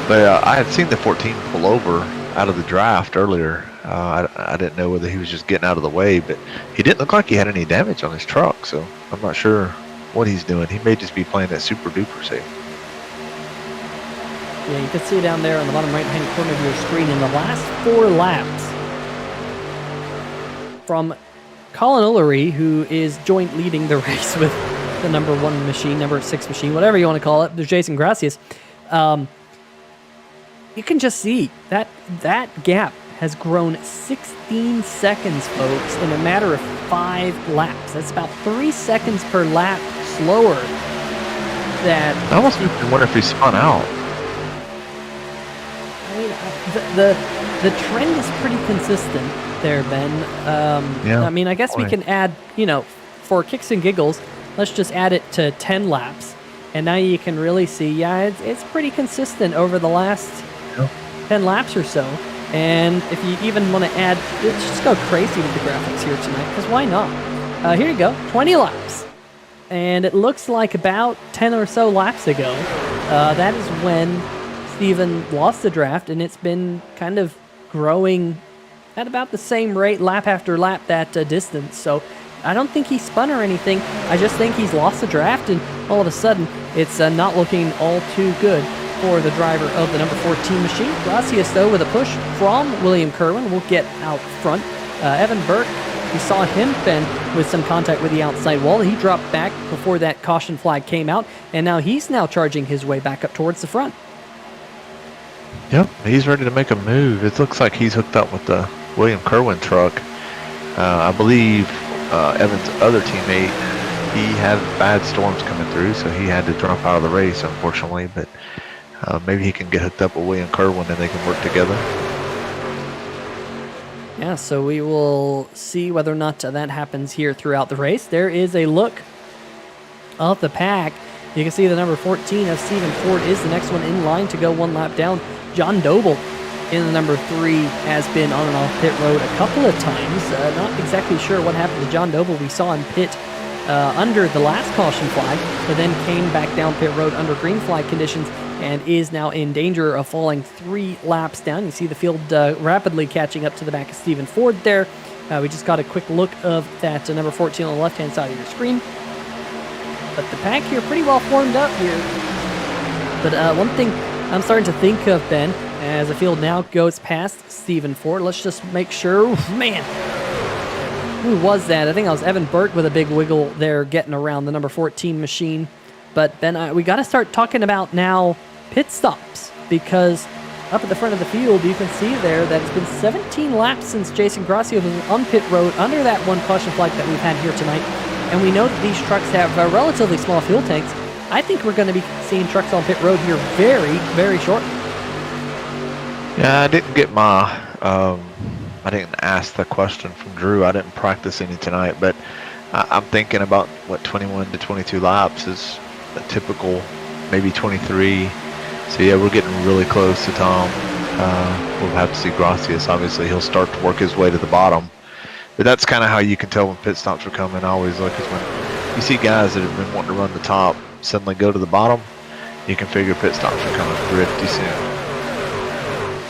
But I had seen the 14 pull over out of the draft earlier. I didn't know whether he was just getting out of the way, but he didn't look like he had any damage on his truck, so I'm not sure what he's doing. He may just be playing that super duper safe. Yeah, you can see down there on the bottom right-hand corner of your screen in the last 4 laps from Colin Ullery, who is joint leading the race with the number 1 machine, number 6 machine, whatever you want to call it. There's Jason Gracias. You can just see that gap has grown 16 seconds, folks, in a matter of 5 laps. That's about 3 seconds per lap slower. That I almost wonder if he spun out. I mean, the trend is pretty consistent there, Ben. Yeah. I mean, I guess we can add, for kicks and giggles, let's just add it to 10 laps. And now you can really see, yeah, it's pretty consistent over the last 10 laps or so. And if you even want to add, let's just go crazy with the graphics here tonight, because why not? Here you go, 20 laps. And it looks like about 10 or so laps ago, that is when Steven lost the draft, and it's been kind of growing at about the same rate, lap after lap, that distance. So I don't think he spun or anything. I just think he's lost the draft, and all of a sudden, it's not looking all too good for the driver of the number 14 machine. Gracias, though, with a push from William Kirwan, will get out front. Evan Burke, we saw him bend with some contact with the outside wall. He dropped back before that caution flag came out, and now he's charging his way back up towards the front. Yep, he's ready to make a move. It looks like he's hooked up with the William Kirwan truck. I believe Evan's other teammate, he had bad storms coming through, so he had to drop out of the race, unfortunately, but maybe he can get hooked up with William Kirwan and they can work together. Yeah, so we will see whether or not that happens here throughout the race. There is a look of the pack. You can see the number 14 of Stephen Ford is the next one in line to go 1 lap down. John Doble in the number 3 has been on and off pit road a couple of times. Not exactly sure what happened to John Doble. We saw him pit under the last caution flag, but then came back down pit road under green flag conditions and is now in danger of falling 3 laps down. You see the field rapidly catching up to the back of Stephen Ford there. We just got a quick look of that number 14 on the left-hand side of your screen. But the pack here pretty well formed up here. But one thing I'm starting to think of, Ben, as the field now goes past Stephen Ford, let's just make sure, man, Who was that? I think that was Evan Burke with a big wiggle there getting around the number 14 machine. But Ben, we got to start talking about now pit stops, because up at the front of the field, you can see there that it's been 17 laps since Jason Gracia was on pit road under that one caution flag that we've had here tonight. And we know that these trucks have relatively small fuel tanks. I think we're going to be seeing trucks on pit road here very, very shortly. Yeah, I didn't get my, I didn't ask the question from Drew. I didn't practice any tonight, but I'm thinking about what 21 to 22 laps is a typical, maybe 23. So yeah, we're getting really close to Tom. We'll have to see Gracias. Obviously, he'll start to work his way to the bottom. But that's kind of how you can tell when pit stops are coming. I always look, is when you see guys that have been wanting to run the top suddenly go to the bottom, you can figure pit stops are coming pretty soon.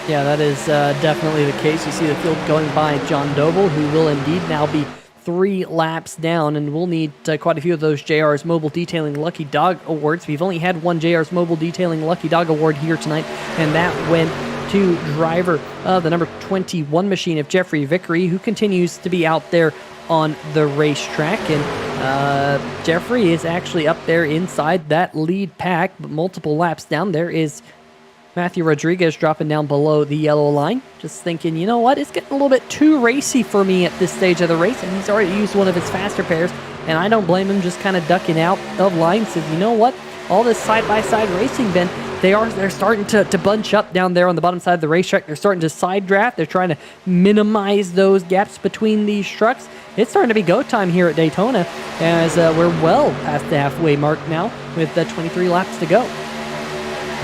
Yeah, that is definitely the case. You see the field going by John Doble, who will indeed now be 3 laps down, and we'll need quite a few of those JR's Mobile Detailing Lucky Dog Awards. We've only had one JR's Mobile Detailing Lucky Dog Award here tonight, and that went to driver of the number 21 machine of Jeffrey Vickery, who continues to be out there on the racetrack. And Jeffrey is actually up there inside that lead pack, but multiple laps down. There is Matthew Rodriguez dropping down below the yellow line, just thinking, you know what, it's getting a little bit too racy for me at this stage of the race, and he's already used one of his faster pairs, and I don't blame him, just kind of ducking out of line. Says, you know what, all this side-by-side racing, Ben, they're starting to bunch up down there on the bottom side of the racetrack. They're starting to side draft. They're trying to minimize those gaps between these trucks. It's starting to be go time here at Daytona, as we're well past the halfway mark now with 23 laps to go.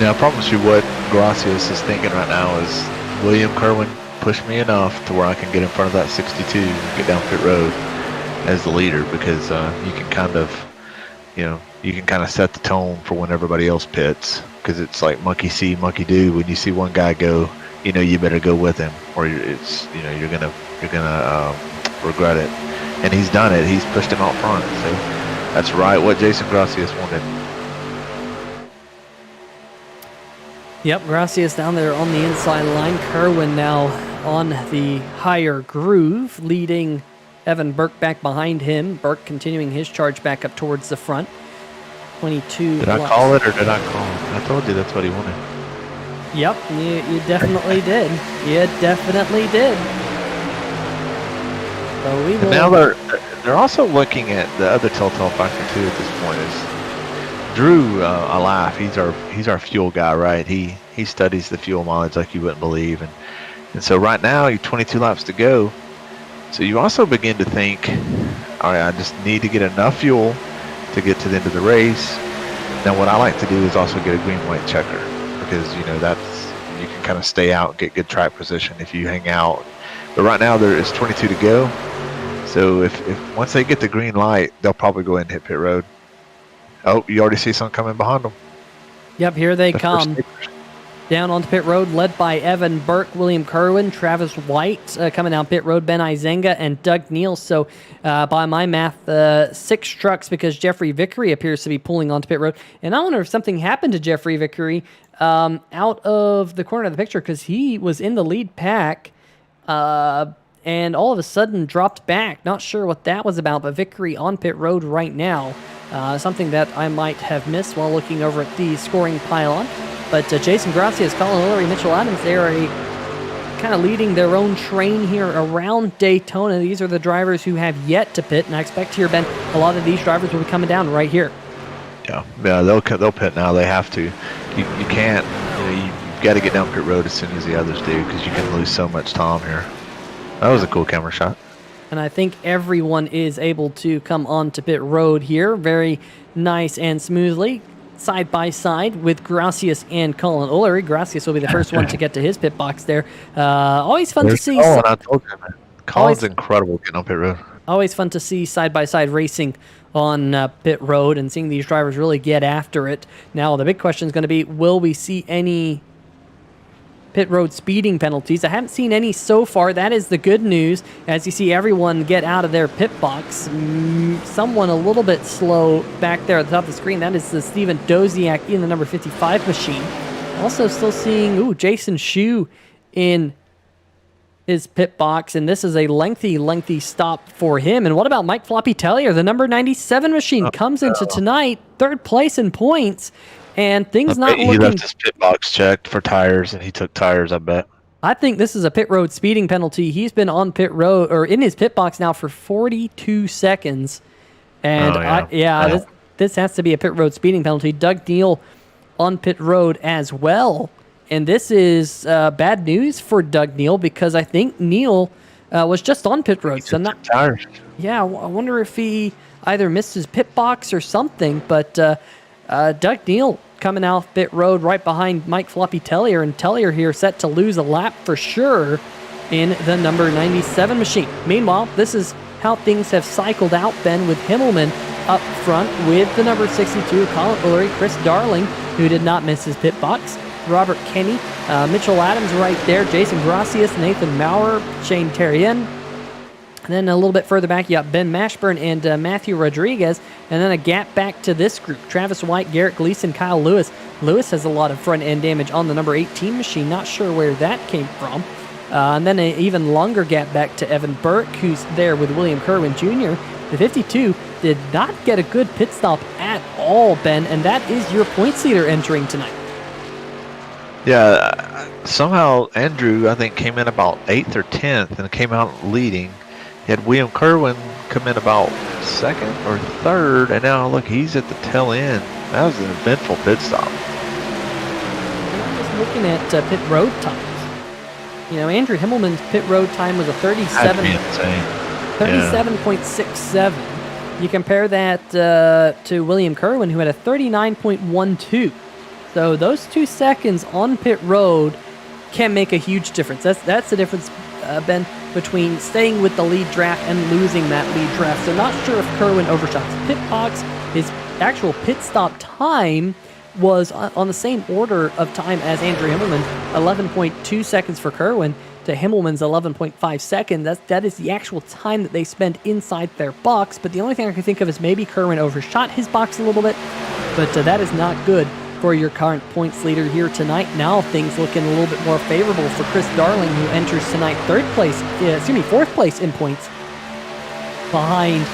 Now, I promise you what Gracias is thinking right now is, William Kirwan pushed me enough to where I can get in front of that 62 and get down pit road as the leader, because you can kind of, you can kind of set the tone for when everybody else pits, because it's like monkey see, monkey do. When you see one guy go, you better go with him, or you're gonna regret it. And he's done it. He's pushed him out front. So that's right what Jason Gracias wanted. Yep, Gracias down there on the inside line. Kirwan now on the higher groove, leading Evan Burke back behind him. Burke continuing his charge back up towards the front. 22 Did I call it or did I call it? I told you that's what he wanted. Yep, you definitely did. You definitely did. So we will... Now they're also looking at the other telltale factor too at this point is Drew. I laugh. He's our fuel guy, right? He studies the fuel mileage like you wouldn't believe, and so right now you're 22 laps to go. So you also begin to think, all right, I just need to get enough fuel to get to the end of the race. Now what I like to do is also get a green-white checker, because that's, you can kind of stay out and get good track position if you hang out. But right now there is 22 to go. So if once they get the green light, they'll probably go ahead and hit pit road. Oh, you already see some coming behind them. Yep, here they come. Down onto pit road, led by Evan Burke, William Kirwan, Travis White coming down pit road, Ben Izenga, and Doug Neal. So by my math, 6 trucks, because Jeffrey Vickery appears to be pulling onto pit road. And I wonder if something happened to Jeffrey Vickery out of the corner of the picture, because he was in the lead pack and all of a sudden dropped back. Not sure what that was about, but Vickery on pit road right now. Something that I might have missed while looking over at the scoring pylon. But Jason Gracias, Colin Hillary, Mitchell Adams, they are kind of leading their own train here around Daytona. These are the drivers who have yet to pit, and I expect here, Ben, a lot of these drivers will be coming down right here. Yeah, they'll pit now. They have to. You can't. You've got to get down pit road as soon as the others do, because you can lose so much time here. That was a cool camera shot. And I think everyone is able to come onto pit road here very nice and smoothly, side by side with Gracias and Colin Ullery. Gracias will be the first one to get to his pit box there. Always fun to see. Colin, I told you, man. Colin's incredible getting on pit road. Always fun to see side-by-side racing on pit road and seeing these drivers really get after it. Now, the big question is going to be, will we see any pit road speeding penalties? I haven't seen any so far. That is the good news, as you see everyone get out of their pit box. Someone a little bit slow back there at the top of the screen. That is the Steven Doziak in the number 55 machine. Also still seeing Jason Shue in his pit box, and this is a lengthy stop for him. And what about Mike Floppy Tellier? The number 97 machine comes into tonight, third place in points, and things not looking... He left his pit box checked for tires, and he took tires, I bet. I think this is a pit road speeding penalty. He's been on pit road, or in his pit box now for 42 seconds. And this has to be a pit road speeding penalty. Doug Neal on pit road as well. And this is bad news for Doug Neal, because I think Neal was just on pit road. So not tires. Yeah, I wonder if he either missed his pit box or something. But Doug Neal coming out pit road right behind Mike Floppy Tellier, and Tellier here set to lose a lap for sure in the number 97 machine. Meanwhile, this is how things have cycled out, Ben, with Himmelman up front with the number 62, Colin Ullery, Chris Darling, who did not miss his pit box, Robert Kenny, Mitchell Adams right there, Jason Gracias, Nathan Maurer, Shane Terrien. And then a little bit further back, you got Ben Mashburn and Matthew Rodriguez. And then a gap back to this group. Travis White, Garrett Gleason, Kyle Lewis. Lewis has a lot of front-end damage on the number 18 machine. Not sure where that came from. And then an even longer gap back to Evan Burke, who's there with William Kirwan Jr. The 52 did not get a good pit stop at all, Ben. And that is your points leader entering tonight. Yeah, somehow Andrew, I think, came in about 8th or 10th and came out leading. He had William Kirwan come in about 2nd or 3rd, and now look, he's at the tail end. That was an eventful pit stop. And I'm just looking at pit road times. You know, Andrew Himmelman's pit road time was a 37.67. You compare that to William Kirwan, who had a 39.12. So those 2 seconds on pit road can make a huge difference. That's the difference, Ben, between staying with the lead draft and losing that lead draft. So not sure if Kirwan overshot his pit box. His actual pit stop time was on the same order of time as Andrew Himmelman, 11.2 seconds for Kirwan to Himmelman's 11.5 seconds. That is the actual time that they spend inside their box. But the only thing I can think of is maybe Kirwan overshot his box a little bit, but that is not good for your current points leader here tonight. Now things looking a little bit more favorable for Chris Darling, who enters tonight fourth place in points behind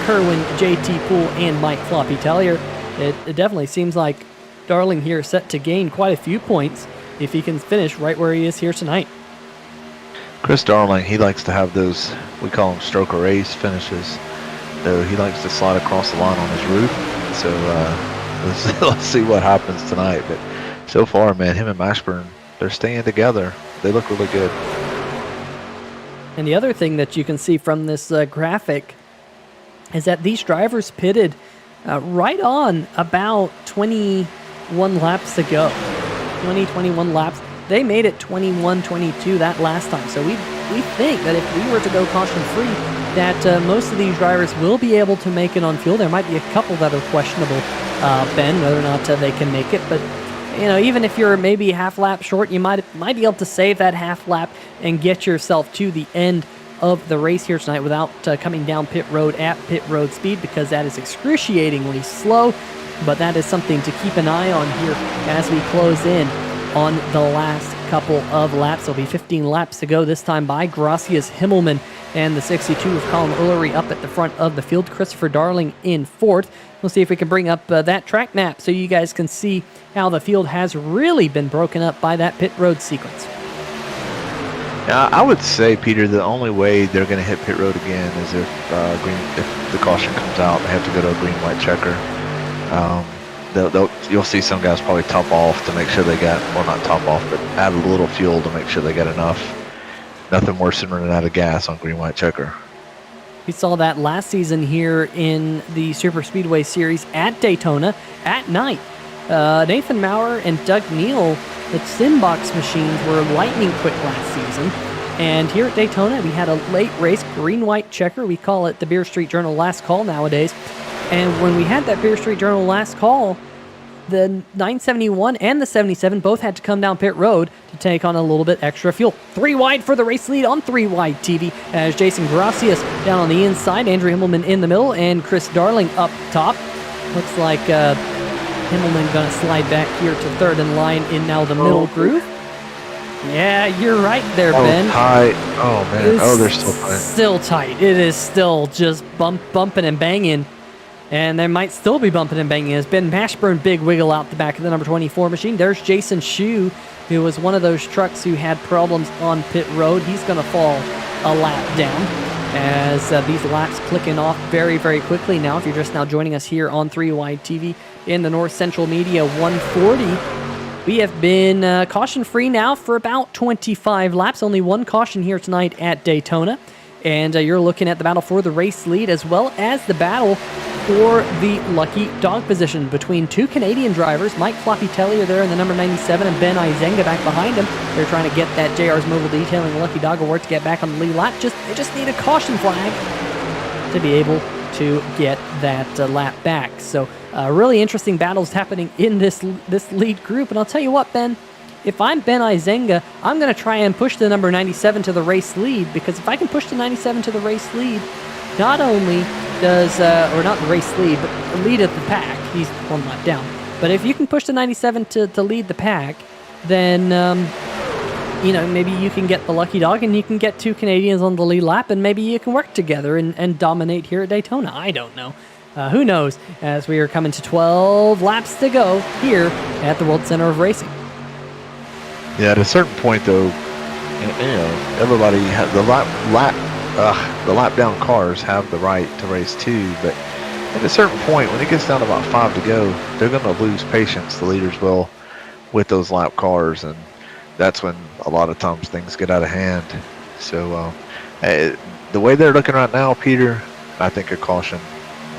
Kirwan, JT Poole, and Mike Floppy Tellier. It definitely seems like Darling here is set to gain quite a few points if he can finish right where he is here tonight. Chris Darling, he likes to have those, we call them stroke or race finishes. Though he likes to slide across the line on his roof. So let's see what happens tonight. But so far, man, him and Mashburn, they're staying together. They look really good. And the other thing that you can see from this graphic is that these drivers pitted right on about 21 laps ago. 21 laps. They made it 21-22 that last time. So we think that if we were to go caution-free, that most of these drivers will be able to make it on fuel. There might be a couple that are questionable, Ben, whether or not they can make it. But, you know, even if you're maybe half lap short, you might be able to save that half lap and get yourself to the end of the race here tonight without coming down pit road at pit road speed, because that is excruciatingly slow. But that is something to keep an eye on here as we close in on the last couple of laps. There'll be 15 laps to go, this time by Gracias, Himmelman, and the 62 of Colin Ullery up at the front of the field. Christopher Darling in 4th. We'll see if we can bring up that track map so you guys can see how the field has really been broken up by that pit road sequence. Yeah, I would say, Peter, the only way they're going to hit pit road again is if the caution comes out. They have to go to a green-white checker. You'll see some guys probably top off to make sure they got, well, not top off, but add a little fuel to make sure they got enough. Nothing worse than running out of gas on green-white checker. We saw that last season here in the Superspeedway series at Daytona at night. Nathan Maurer and Doug Neal, the Simbox machines, were lightning quick last season. And here at Daytona, we had a late race green-white checker. We call it the Beer Street Journal Last Call nowadays. And when we had that Beer Street Journal Last Call, the 971 and the 77 both had to come down pit road to take on a little bit extra fuel. 3 wide for the race lead on 3 wide TV as Jason Gracias down on the inside, Andrew Himmelman in the middle, and Chris Darling up top. Looks like Himmelman going to slide back here to third in line in now the middle groove. Yeah, you're right there, Oh, Ben. tight. Oh, man. Oh, they're still tight. Still tight. It is still just bumping and banging. And they might still be bumping and banging as Ben Mashburn big wiggle out the back of the number 24 machine. There's Jason Shue, who was one of those trucks who had problems on pit road. He's going to fall a lap down as these laps clicking off very, very quickly now. If you're just now joining us here on 3 Wide TV in the North Central Media 140, we have been caution-free now for about 25 laps. Only one caution here tonight at Daytona. And you're looking at the battle for the race lead as well as the battle for the lucky dog position between two Canadian drivers. Mike Floppy Tellier there in the number 97 and Ben Izenga back behind him. They're trying to get that JR's Mobile Detailing Lucky Dog Award to get back on the lead lap. They just need a caution flag to be able to get that lap back. So really interesting battles happening in this lead group. And I'll tell you what, Ben, if I'm Ben Izenga, I'm going to try and push the number 97 to the race lead, because if I can push the 97 to the race lead, not only does, or not the race lead, but the lead of the pack, he's one lap down. But if you can push the 97 to lead the pack, then, maybe you can get the lucky dog and you can get two Canadians on the lead lap, and maybe you can work together and dominate here at Daytona. I don't know. Who knows, as we are coming to 12 laps to go here at the World Center of Racing. Yeah, at a certain point, though, everybody has the lap down cars have the right to race too. But at a certain point, when it gets down to about 5 to go, they're going to lose patience. The leaders will, with those lap cars, and that's when a lot of times things get out of hand. So the way they're looking right now, Peter, I think a caution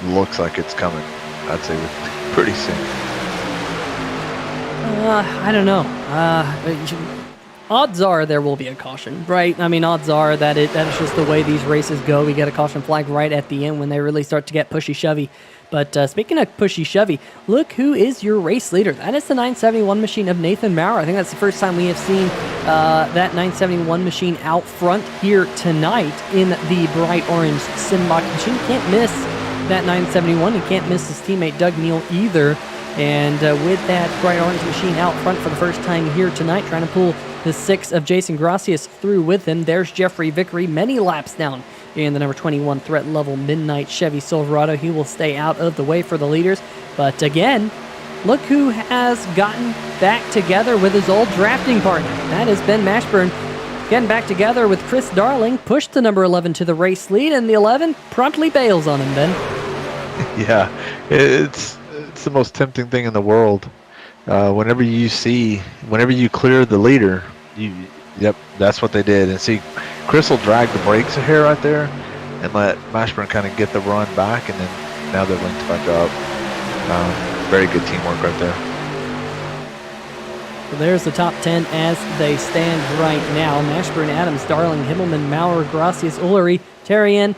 looks like it's coming. I'd say pretty soon. I don't know. Odds are there will be a caution, right? I mean, odds are that is just the way these races go. We get a caution flag right at the end when they really start to get pushy-shovey. But speaking of pushy-shovey, look who is your race leader. That is the 971 machine of Nathan Maurer. I think that's the first time we have seen that 971 machine out front here tonight in the bright orange Simbach machine. You can't miss that 971. You can't miss his teammate Doug Neal either. And with that bright orange machine out front for the first time here tonight, trying to pull the 6 of Jason Gracias through with him. There's Jeffrey Vickery, many laps down in the number 21 threat level Midnight Chevy Silverado. He will stay out of the way for the leaders. But again, look who has gotten back together with his old drafting partner. That is Ben Mashburn getting back together with Chris Darling, pushed the number 11 to the race lead, and the 11 promptly bails on him, Ben. Yeah, it's the most tempting thing in the world. Whenever you clear the leader, yep, that's what they did. And see, Chris will drag the brakes a hair right there and let Mashburn kind of get the run back, and then now they're linked back up. Very good teamwork right there. So there's the top 10 as they stand right now. Mashburn, Adams, Darling, Himmelman, Maurer, Gracias, Ullery, Terrien,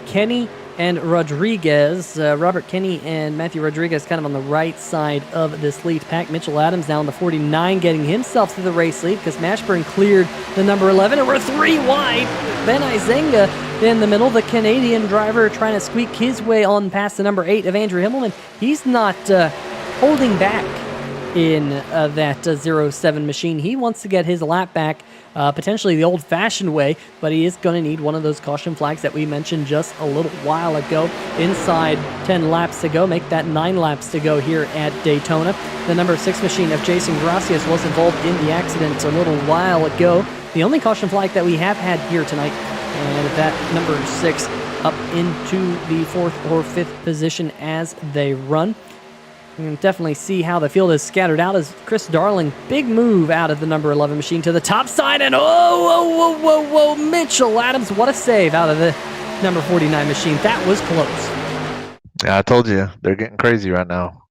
Kenny, and Rodriguez. Robert Kenny and Matthew Rodriguez kind of on the right side of this lead pack. Mitchell Adams down the 49 getting himself to the race lead because Mashburn cleared the number 11 and we're 3 wide. Ben Izenga in the middle. The Canadian driver trying to squeak his way on past the number 8 of Andrew Himmelman. He's not holding back in that 07 machine. He wants to get his lap back potentially the old-fashioned way, but he is going to need one of those caution flags that we mentioned just a little while ago. Inside 10 laps to go, make that 9 laps to go here at Daytona. The number 6 machine of Jason Gracias was involved in the accident a little while ago. The only caution flag that we have had here tonight, and that number 6 up into the 4th or 5th position as they run. You can definitely see how the field is scattered out as Chris Darling, big move out of the number 11 machine to the top side, and whoa, Mitchell Adams, what a save out of the number 49 machine. That was close. Yeah, I told you, they're getting crazy right now.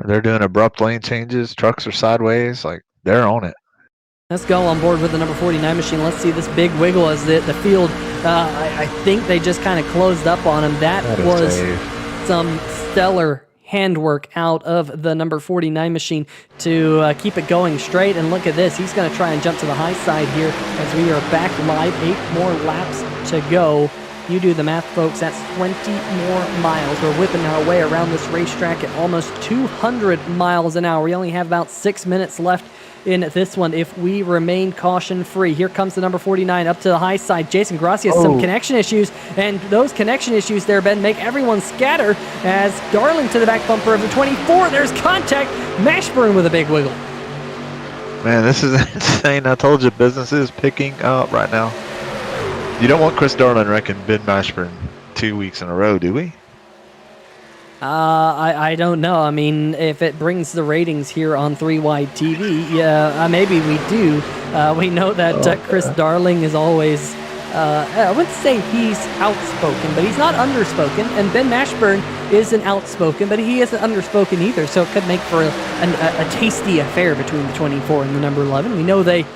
They're doing abrupt lane changes, trucks are sideways, like, they're on it. Let's go on board with the number 49 machine. Let's see this big wiggle as the field, I think they just kind of closed up on him. That was some stellar handwork out of the number 49 machine to keep it going straight. And look at this. He's going to try and jump to the high side here as we are back live. 8 more laps to go. You do the math, folks. That's 20 more miles. We're whipping our way around this racetrack at almost 200 miles an hour. We only have about 6 minutes left in this one if we remain caution-free. Here comes the number 49 up to the high side. Jason Gracia, some connection issues, and those connection issues there, Ben, make everyone scatter as Darling to the back bumper of the 24. There's contact. Mashburn with a big wiggle. Man, this is insane. I told you business is picking up right now. You don't want Chris Darling wrecking Ben Mashburn 2 weeks in a row, do we? I don't know. I mean, if it brings the ratings here on 3-Wide TV, yeah, maybe we do. We know that Chris Darling is always, I wouldn't say he's outspoken, but he's not underspoken. And Ben Mashburn isn't outspoken, but he isn't underspoken either. So it could make for a tasty affair between the 24 and the number 11. We know they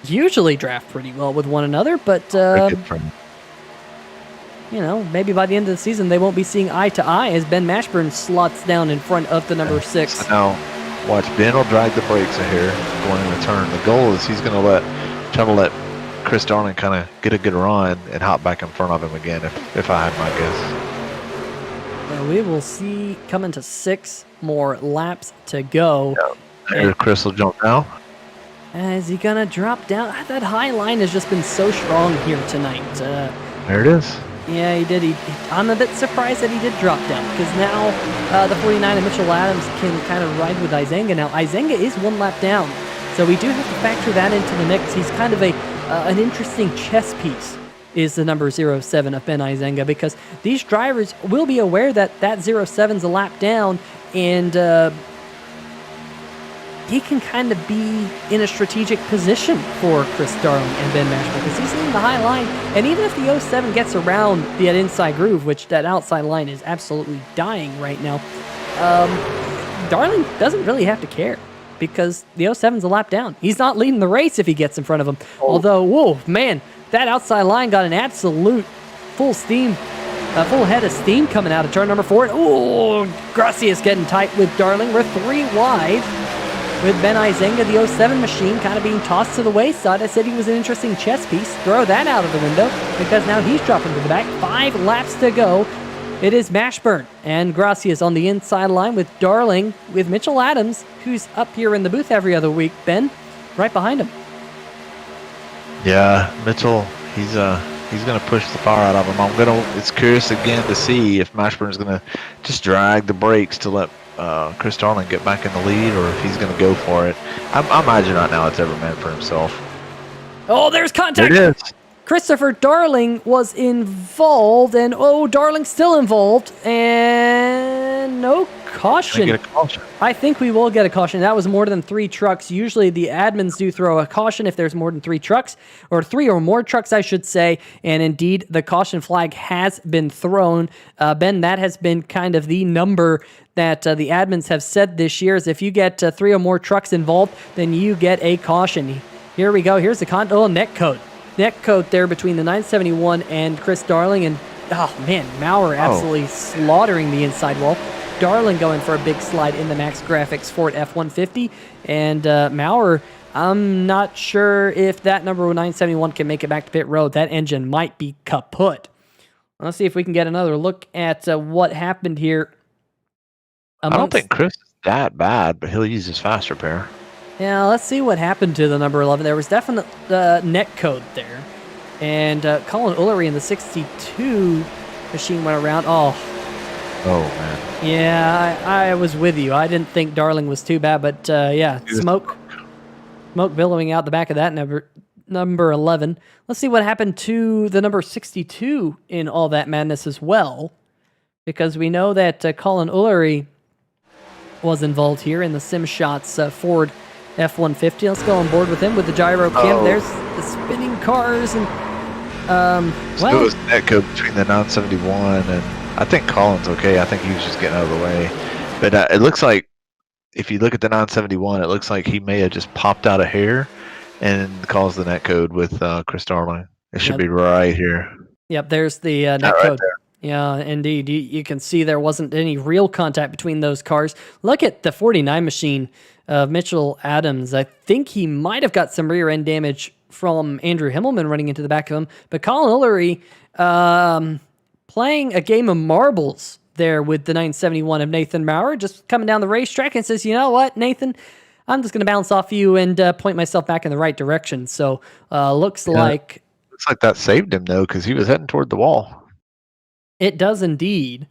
usually draft pretty well with one another, but you know, maybe by the end of the season they won't be seeing eye to eye as Ben Mashburn slots down in front of the number 6. Now, watch, Ben will drag the brakes a hair going in the turn. The goal is he's going to try to let Chris Darling kind of get a good run and hop back in front of him again, if I had my guess. Well, we will see coming to 6 more laps to go. Yeah. Here, Chris will jump now. Is he going to drop down? That high line has just been so strong here tonight. There it is. Yeah, he did. I'm a bit surprised that he did drop down because now the 49 and Mitchell Adams can kind of ride with Izenga. Now, Izenga is 1 lap down, so we do have to factor that into the mix. He's kind of an interesting chess piece, is the number 07 of Ben Izenga, because these drivers will be aware that 07's a lap down, and he can kind of be in a strategic position for Chris Darling and Ben Mashburn because he's in the high line. And even if the 07 gets around the inside groove, which that outside line is absolutely dying right now, Darling doesn't really have to care because the 07's a lap down. He's not leading the race if he gets in front of him. Although, whoa, man, that outside line got an absolute full head of steam coming out of turn number 4. Oh, Gracia's getting tight with Darling. We're 3 wide. With Ben Izenga, the 07 machine kind of being tossed to the wayside. I said he was an interesting chess piece. Throw that out of the window because now he's dropping to the back. 5 laps to go. It is Mashburn and Gracias on the inside line with Darling, with Mitchell Adams, who's up here in the booth every other week. Ben, right behind him. Yeah, Mitchell, he's going to push the fire out of him. It's curious again to see if Mashburn's going to just drag the brakes to let Chris Darling get back in the lead, or if he's going to go for it. I imagine right now it's every man for himself. Oh, there's contact. There it is. Christopher Darling was involved, and Darling's still involved, and no caution. Get a caution. I think we will get a caution. That was more than 3 trucks. Usually the admins do throw a caution if there's more than 3 trucks, or 3 or more trucks, I should say. And indeed, the caution flag has been thrown. Ben, that has been kind of the number that the admins have said this year, is if you get 3 or more trucks involved, then you get a caution. Here we go. Here's the net code. Net code there between the 971 and Chris Darling, and oh man, Maurer absolutely slaughtering the inside wall. Darling going for a big slide in the Max Grafix Ford F-150, and Maurer, I'm not sure if that number 971 can make it back to pit road. That engine might be kaput. Let's see if we can get another look at what happened here. I don't think Chris is that bad, but he'll use his fast repair. Yeah, let's see what happened to the number 11. There was definite net code there. And Colin Ullery in the 62 machine went around. Oh, man. Yeah, I was with you. I didn't think Darling was too bad, but yeah, smoke billowing out the back of that number 11. Let's see what happened to the number 62 in all that madness as well, because we know that Colin Ullery was involved here in the SimShots Ford F-150. Let's go on board with him with the gyro cam. There's the spinning cars, and so it was net code between the 971 and I think Colin's okay. I think he was just getting out of the way. But it looks like if you look at the 971, it looks like he may have just popped out a hair and caused the net code with Chris Darling. It should be right here. Yep, there's the net code. There. Yeah, indeed. You can see there wasn't any real contact between those cars. Look at the 49 machine of Mitchell Adams. I think he might have got some rear end damage from Andrew Himmelman running into the back of him. But Colin Ullery playing a game of marbles there with the 971 of Nathan Maurer, just coming down the racetrack and says, you know what, Nathan, I'm just going to bounce off you and point myself back in the right direction. So looks like that saved him though, because he was heading toward the wall. it does indeed.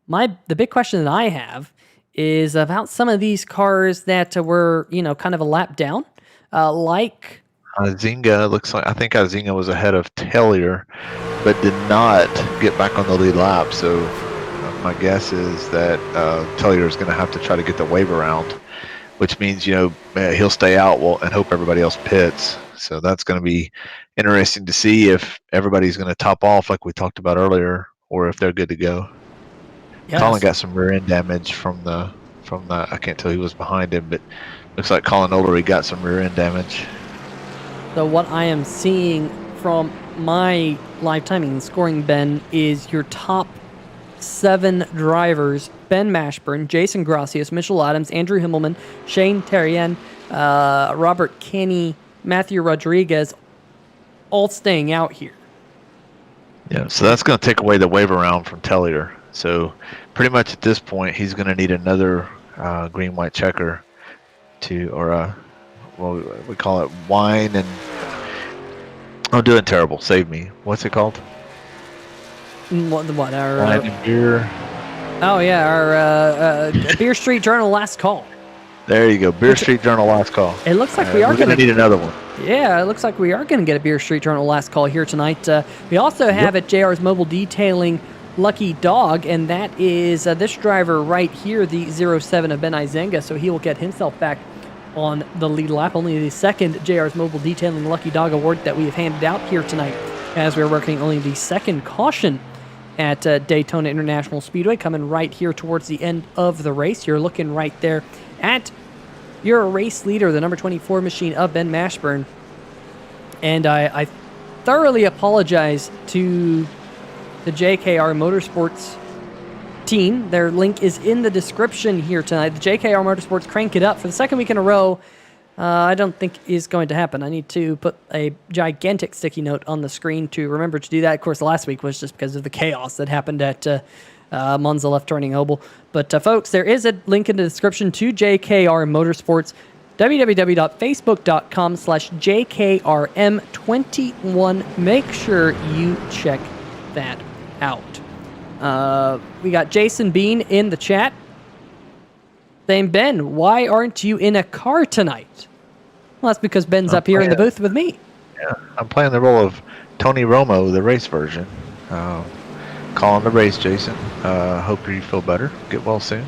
The big question that I have is about some of these cars that were, kind of a lap down, like Zinga looks like, I think Zinga was ahead of Tellier, but did not get back on the lead lap. So my guess is that Tellier is going to have to try to get the wave around, which means, he'll stay out and hope everybody else pits. So that's going to be interesting to see if everybody's going to top off like we talked about earlier, or if they're good to go. Yes. Colin got some rear end damage from the I can't tell who was behind him, but looks like Colin Olery got some rear end damage. So what I am seeing from my live timing and scoring, Ben, is your top 7 drivers: Ben Mashburn, Jason Gracias, Mitchell Adams, Andrew Himmelman, Shane Terrien, Robert Kenny, Matthew Rodriguez, all staying out here. Yeah, so that's going to take away the wave around from Tellier. So pretty much at this point, he's going to need another green-white checker we call it wine and... I'm doing terrible. Save me. What's it called? What our wine and beer? Oh yeah, our Beer Street Journal last call. There you go, Beer Street Journal last call. It looks like we are going to need another one. Yeah, it looks like we are going to get a Beer Street Journal last call here tonight. We also have at JR's Mobile Detailing Lucky Dog, and that is this driver right here, the 07 of Ben Izenga, so he will get himself back on the lead lap. Only the second JR's Mobile Detailing Lucky Dog award that we have handed out here tonight, as we're working only the second caution at Daytona International Speedway, coming right here towards the end of the race. You're looking right there at your race leader, the number 24 machine of Ben Mashburn. And I thoroughly apologize to the JKR Motorsports team. Their link is in the description here tonight. The JKR Motorsports Crank It Up for the second week in a row. I don't think is going to happen. I need to put a gigantic sticky note on the screen to remember to do that. Of course, last week was just because of the chaos that happened at Monza left turning Oval. But folks, there is a link in the description to JKR Motorsports, www.facebook.com/JKRM21. Make sure you check that out. We got Jason Bean in the chat saying, Ben, why aren't you in a car tonight? Well, that's because Ben's up here in the booth with me. Yeah, I'm playing the role of Tony Romo, the race version. Calling the race, Jason. Hope you feel better. Get well soon.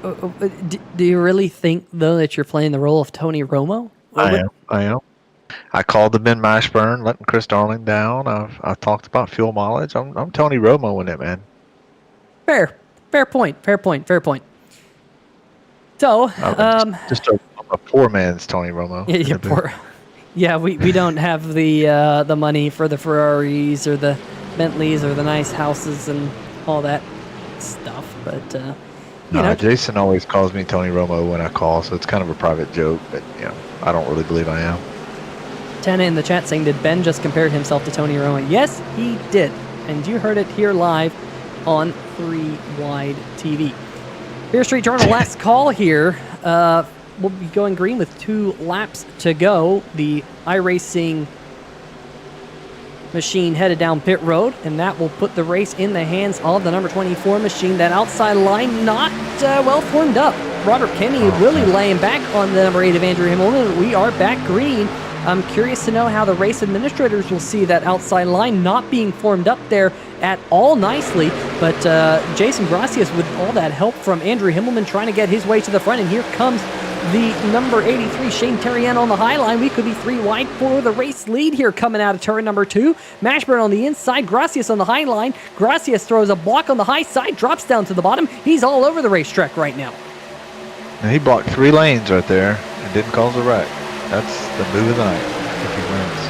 Do you really think, though, that you're playing the role of Tony Romo? I am. I called the Ben Mashburn, letting Chris Darling down. I've talked about fuel mileage. I'm Tony Romo in it, man. Fair point. So, just a poor man's Tony Romo. Yeah, poor. Yeah, we don't have the money for the Ferraris or the Bentleys or the nice houses and all that stuff. But you know, Jason always calls me Tony Romo when I call, so it's kind of a private joke. But I don't really believe I am. Tana in the chat saying, did Ben just compare himself to Tony Romo? Yes, he did, and you heard it here live on 3 Wide TV. Beer Street Journal last call here. We'll be going green with 2 laps to go. The iRacing machine headed down pit road, and that will put the race in the hands of the number 24 machine. That outside line not well formed up. Robert Kenny really laying back on the number 8 of Andrew Himmelman. We are back green. I'm curious to know how the race administrators will see that outside line not being formed up there at all nicely. But Jason Gracias with all that help from Andrew Himmelman trying to get his way to the front. And here comes the number 83, Shane Terrien, on the high line. We could be 3 wide for the race lead here coming out of turn number 2. Mashburn on the inside, Gracias on the high line. Gracias throws a block on the high side, drops down to the bottom. He's all over the racetrack right now. And he blocked 3 lanes right there and didn't cause a wreck. That's the move of the night if he wins.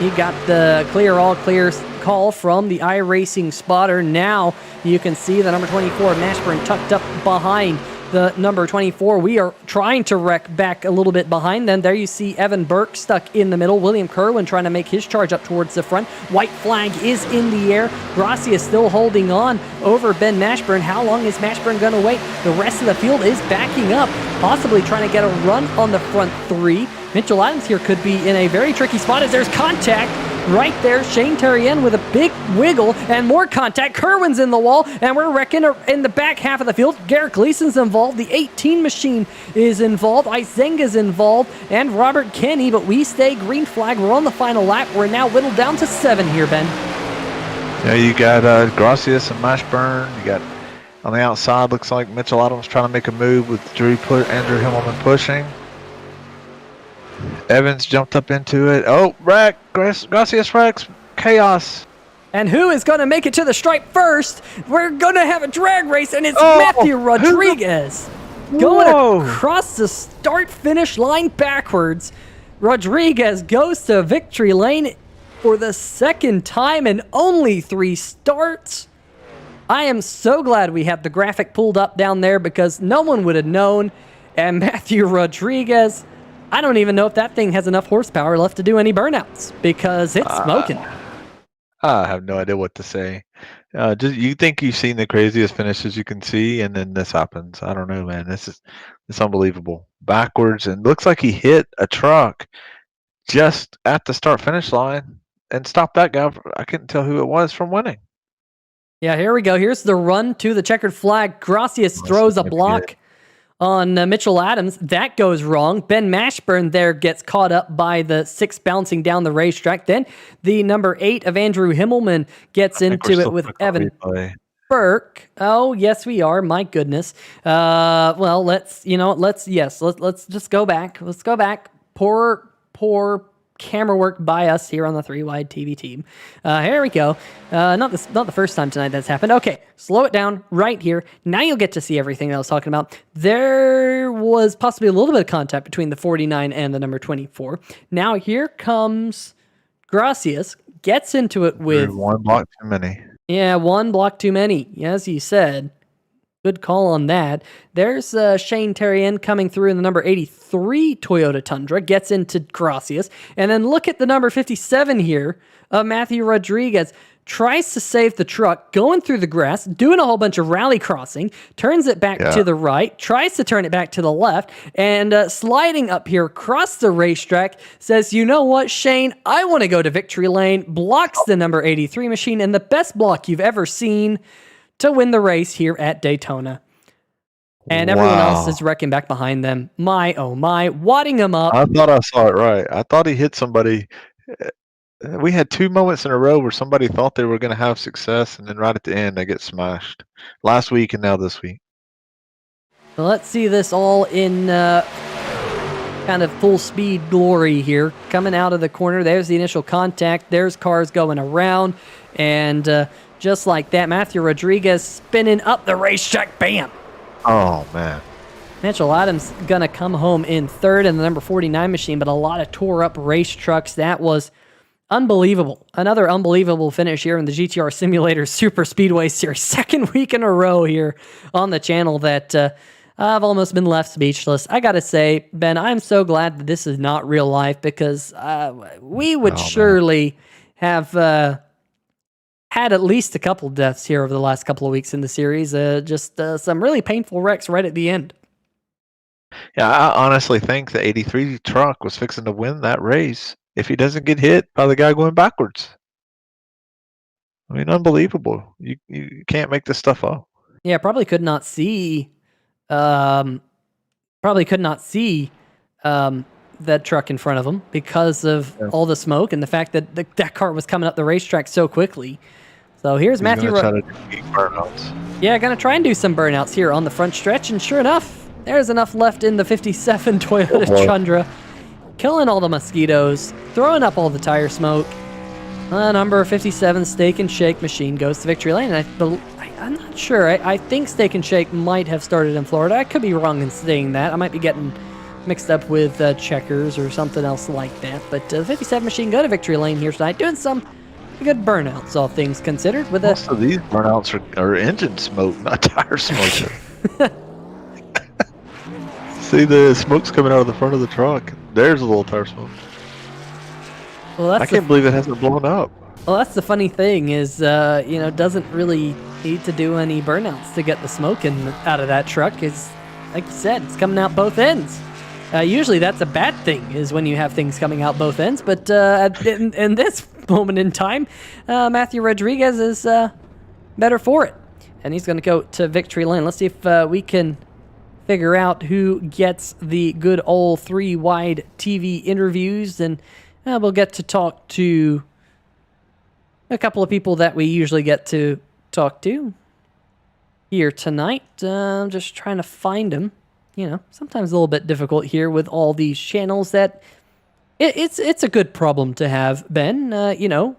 He got the all clear call from the iRacing spotter. Now you can see the number 24 Mashburn tucked up behind the number 24. We are trying to wreck back a little bit behind them. There you see Evan Burke stuck in the middle. William Kirwan trying to make his charge up towards the front. White flag is in the air. Grassi is still holding on over Ben Mashburn. How long is Mashburn going to wait? The rest of the field is backing up, possibly trying to get a run on the front three. Mitchell Adams here could be in a very tricky spot as there's contact right there. Shane Terrien with a big wiggle and more contact. Kirwan's in the wall, and we're wrecking in the back half of the field. Garrett Gleason's involved. The 18 machine is involved. Isenga's involved, and Robert Kenny, but we stay green flag. We're on the final lap. We're now whittled down to 7 here, Ben. Yeah, you got Gracias and Mashburn. You got on the outside, looks like Mitchell Adams trying to make a move with Andrew Himmelman pushing. Evans jumped up into it. Oh, wreck. Gracias wrecks. Chaos. And who is going to make it to the stripe first? We're going to have a drag race, and it's Matthew Rodriguez going across the start-finish line backwards. Rodriguez goes to victory lane for the second time in only 3 starts. I am so glad we have the graphic pulled up down there because no one would have known. And Matthew Rodriguez, I don't even know if that thing has enough horsepower left to do any burnouts because it's smoking. I have no idea what to say. You think you've seen the craziest finishes you can see, and then this happens. I don't know, man. It's unbelievable. Backwards, and looks like he hit a truck just at the start-finish line and stopped that guy. I couldn't tell who it was from winning. Yeah, here we go. Here's the run to the checkered flag. Gracias throws a block on Mitchell Adams. That goes wrong. Ben Mashburn there gets caught up by the 6 bouncing down the racetrack. Then the number 8 of Andrew Himmelman gets into it with Evan Burke. Oh, yes, we are. My goodness. Well, let's just go back. Let's go back. Poor camera work by us here on the 3-Wide TV team. Here we go. Not the first time tonight that's happened. Okay, slow it down right here. Now you'll get to see everything I was talking about. There was possibly a little bit of contact between the 49 and the number 24. Now here comes Gracias. Gets into it with... 1 block too many. Yeah, 1 block too many, as you said. Good call on that. There's Shane Terrien coming through in the number 83 Toyota Tundra. Gets into Gracias. And then look at the number 57 here of Matthew Rodriguez. Tries to save the truck, going through the grass, doing a whole bunch of rally crossing, turns it back to the right, tries to turn it back to the left, and sliding up here across the racetrack, says, you know what, Shane, I want to go to victory lane, blocks the number 83 machine, and the best block you've ever seen to win the race here at Daytona. And everyone else is wrecking back behind them. My, oh my, wadding them up. I thought I saw it right. I thought he hit somebody. We had 2 moments in a row where somebody thought they were going to have success, and then right at the end, they get smashed. Last week and now this week. So let's see this all in kind of full speed glory here. Coming out of the corner, there's the initial contact. There's cars going around. And just like that, Matthew Rodriguez spinning up the racetrack. Bam! Oh, man. Mitchell Adams going to come home in 3rd in the number 49 machine, but a lot of tore up race trucks. That was unbelievable. Another unbelievable finish here in the GTR Simulator Superspeedway Series. 2nd week in a row here on the channel that I've almost been left speechless. I got to say, Ben, I'm so glad that this is not real life because we would surely have had at least a couple deaths here over the last couple of weeks in the series. Just some really painful wrecks right at the end. Yeah, I honestly think the 83 truck was fixing to win that race if he doesn't get hit by the guy going backwards. I mean, unbelievable. You can't make this stuff up. Yeah, probably could not see that truck in front of him because of all the smoke and the fact that that car was coming up the racetrack so quickly. So here's Matthew. Yeah, gonna try and do some burnouts here on the front stretch, and sure enough, there's enough left in the 57 Toyota Tundra, killing all the mosquitoes, throwing up all the tire smoke. Number 57 Steak and Shake machine goes to victory lane. And I'm not sure. I think Steak and Shake might have started in Florida. I could be wrong in saying that. I might be getting mixed up with Checkers or something else like that. But the 57 machine go to victory lane here tonight, doing some good burnouts, all things considered. With most of these burnouts are engine smoke, not tire smoke. See the smoke's coming out of the front of the truck. There's a little tire smoke. Well, I can't believe it hasn't blown up. Well, that's the funny thing is, doesn't really need to do any burnouts to get the smoke out of that truck. It's, like you said, it's coming out both ends. Usually that's a bad thing, is when you have things coming out both ends. But in this moment in time, Matthew Rodriguez is better for it. And he's going to go to victory lane. Let's see if we can figure out who gets the good old 3-wide TV interviews. And we'll get to talk to a couple of people that we usually get to talk to here tonight. I'm just trying to find them. Sometimes a little bit difficult here with all these channels. That it's a good problem to have, Ben. The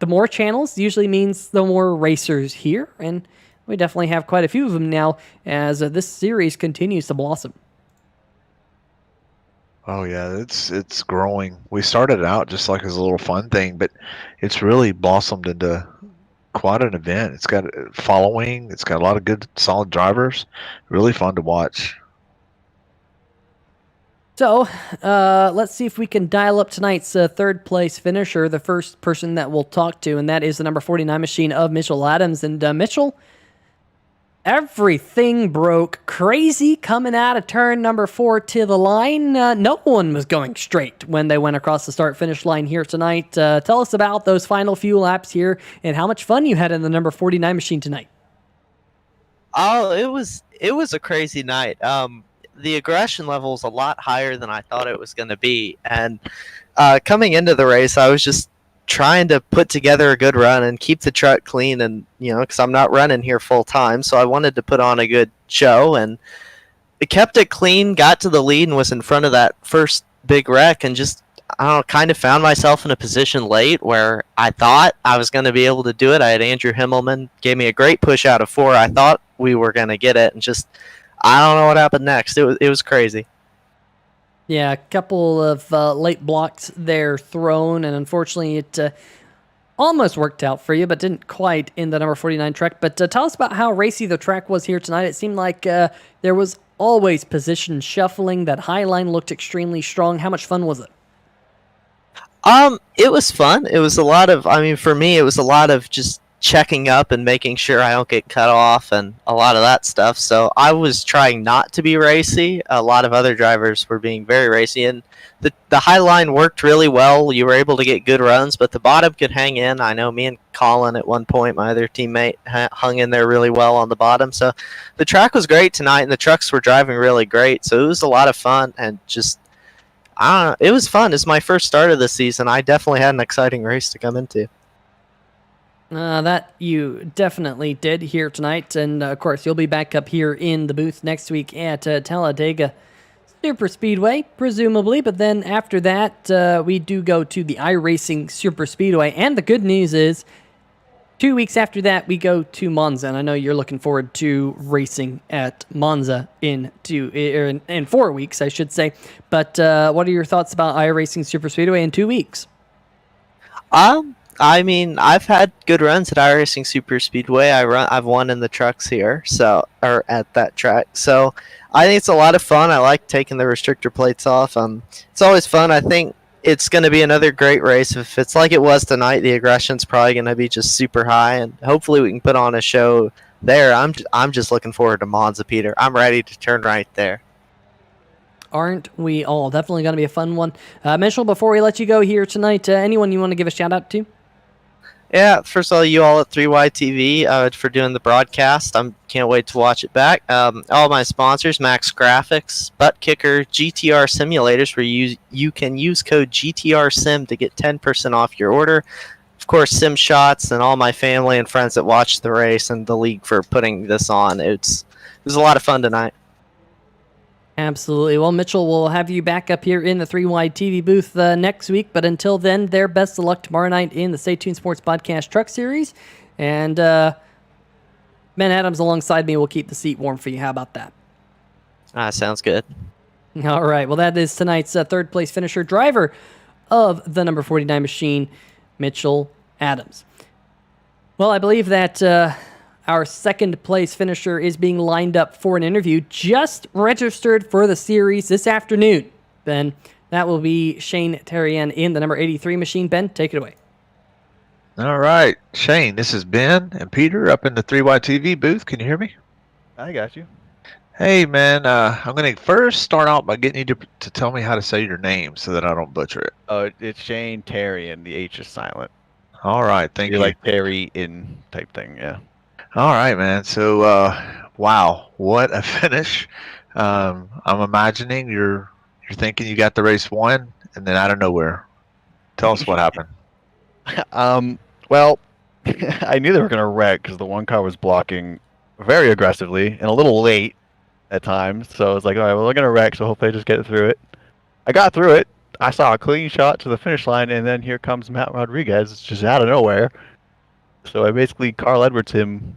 more channels usually means the more racers here, and we definitely have quite a few of them now as this series continues to blossom. Oh yeah, it's growing. We started out just like as a little fun thing, but it's really blossomed into quite an event. It's got a following. It's got a lot of good, solid drivers. Really fun to watch. So, let's see if we can dial up tonight's third place finisher, the first person that we'll talk to, and that is the number 49 machine of Mitchell Adams. And Mitchell, everything broke crazy coming out of turn number 4 to the line. No one was going straight when they went across the start-finish line here tonight. Tell us about those final few laps here and how much fun you had in the number 49 machine tonight. Oh, it was a crazy night. The aggression level is a lot higher than I thought it was going to be. And coming into the race, I was just trying to put together a good run and keep the truck clean. And, because I'm not running here full time. So I wanted to put on a good show. And it kept it clean, got to the lead, and was in front of that first big wreck. And just, I don't know, kind of found myself in a position late where I thought I was going to be able to do it. I had Andrew Himmelman, gave me a great push out of 4. I thought we were going to get it. And just, I don't know what happened next. It was crazy. Yeah, a couple of late blocks there thrown, and unfortunately it almost worked out for you, but didn't quite in the number 49 truck. But tell us about how racy the track was here tonight. It seemed like there was always position shuffling. That high line looked extremely strong. How much fun was it? It was fun. It was a lot of, for me, it was a lot of just checking up and making sure I don't get cut off and a lot of that stuff. So I was trying not to be racy. A lot of other drivers were being very racy, and the high line worked really well. You were able to get good runs, but the bottom could hang in. I know me and Colin at one point, my other teammate, hung in there really well on the bottom. So the track was great tonight, and the trucks were driving really great. So it was a lot of fun, and just, I don't know, it was fun. It's my first start of the season. I definitely had an exciting race to come into. That you definitely did here tonight, and of course you'll be back up here in the booth next week at Talladega Superspeedway, presumably, but then after that we do go to the iRacing Superspeedway, and the good news is 2 weeks after that we go to Monza, and I know you're looking forward to racing at Monza in 4 weeks, I should say, but what are your thoughts about iRacing Superspeedway in 2 weeks? I've had good runs at iRacing Superspeedway. I've won in the trucks here, or at that track. So I think it's a lot of fun. I like taking the restrictor plates off. It's always fun. I think it's going to be another great race. If it's like it was tonight, the aggression's probably going to be just super high, and hopefully we can put on a show there. I'm just looking forward to Monza, Peter. I'm ready to turn right there. Aren't we all? Definitely going to be a fun one. Mitchell, before we let you go here tonight, anyone you want to give a shout out to? Yeah, first of all, you all at 3Y TV for doing the broadcast. I can't wait to watch it back. All my sponsors, Max Grafix, Butt Kicker, GTR Simulators, where you can use code GTR Sim to get 10% off your order. Of course, Sim Shots, and all my family and friends that watched the race, and the league for putting this on. It was a lot of fun tonight. Absolutely. Well, Mitchell, we'll have you back up here in the 3-Wide TV booth next week. But until then, best of luck tomorrow night in the Stay Tuned Sports Podcast Truck Series. And Ben Adams alongside me will keep the seat warm for you. How about that? Sounds good. All right. Well, that is tonight's third place finisher, driver of the number 49 machine, Mitchell Adams. Well, I believe that our second place finisher is being lined up for an interview. Just registered for the series this afternoon. Ben, that will be Shane Terrien in the number 83 machine. Ben, take it away. All right, Shane, this is Ben and Peter up in the 3YTV booth. Can you hear me? I got you. Hey, man, I'm going to first start out by getting you to tell me how to say your name so that I don't butcher it. Oh, it's Shane Terry, and the H is silent. All right, thank you. Like Terry in type thing, yeah. All right, man. So, wow, what a finish. I'm imagining you're thinking you got the race won, and then out of nowhere. Tell us what happened. Well, I knew they were going to wreck because the one car was blocking very aggressively and a little late at times. So I was like, all right, well, they're going to wreck, so hopefully I just get through it. I got through it. I saw a clean shot to the finish line, and then here comes Matt Rodriguez just out of nowhere. So I basically Carl Edwards him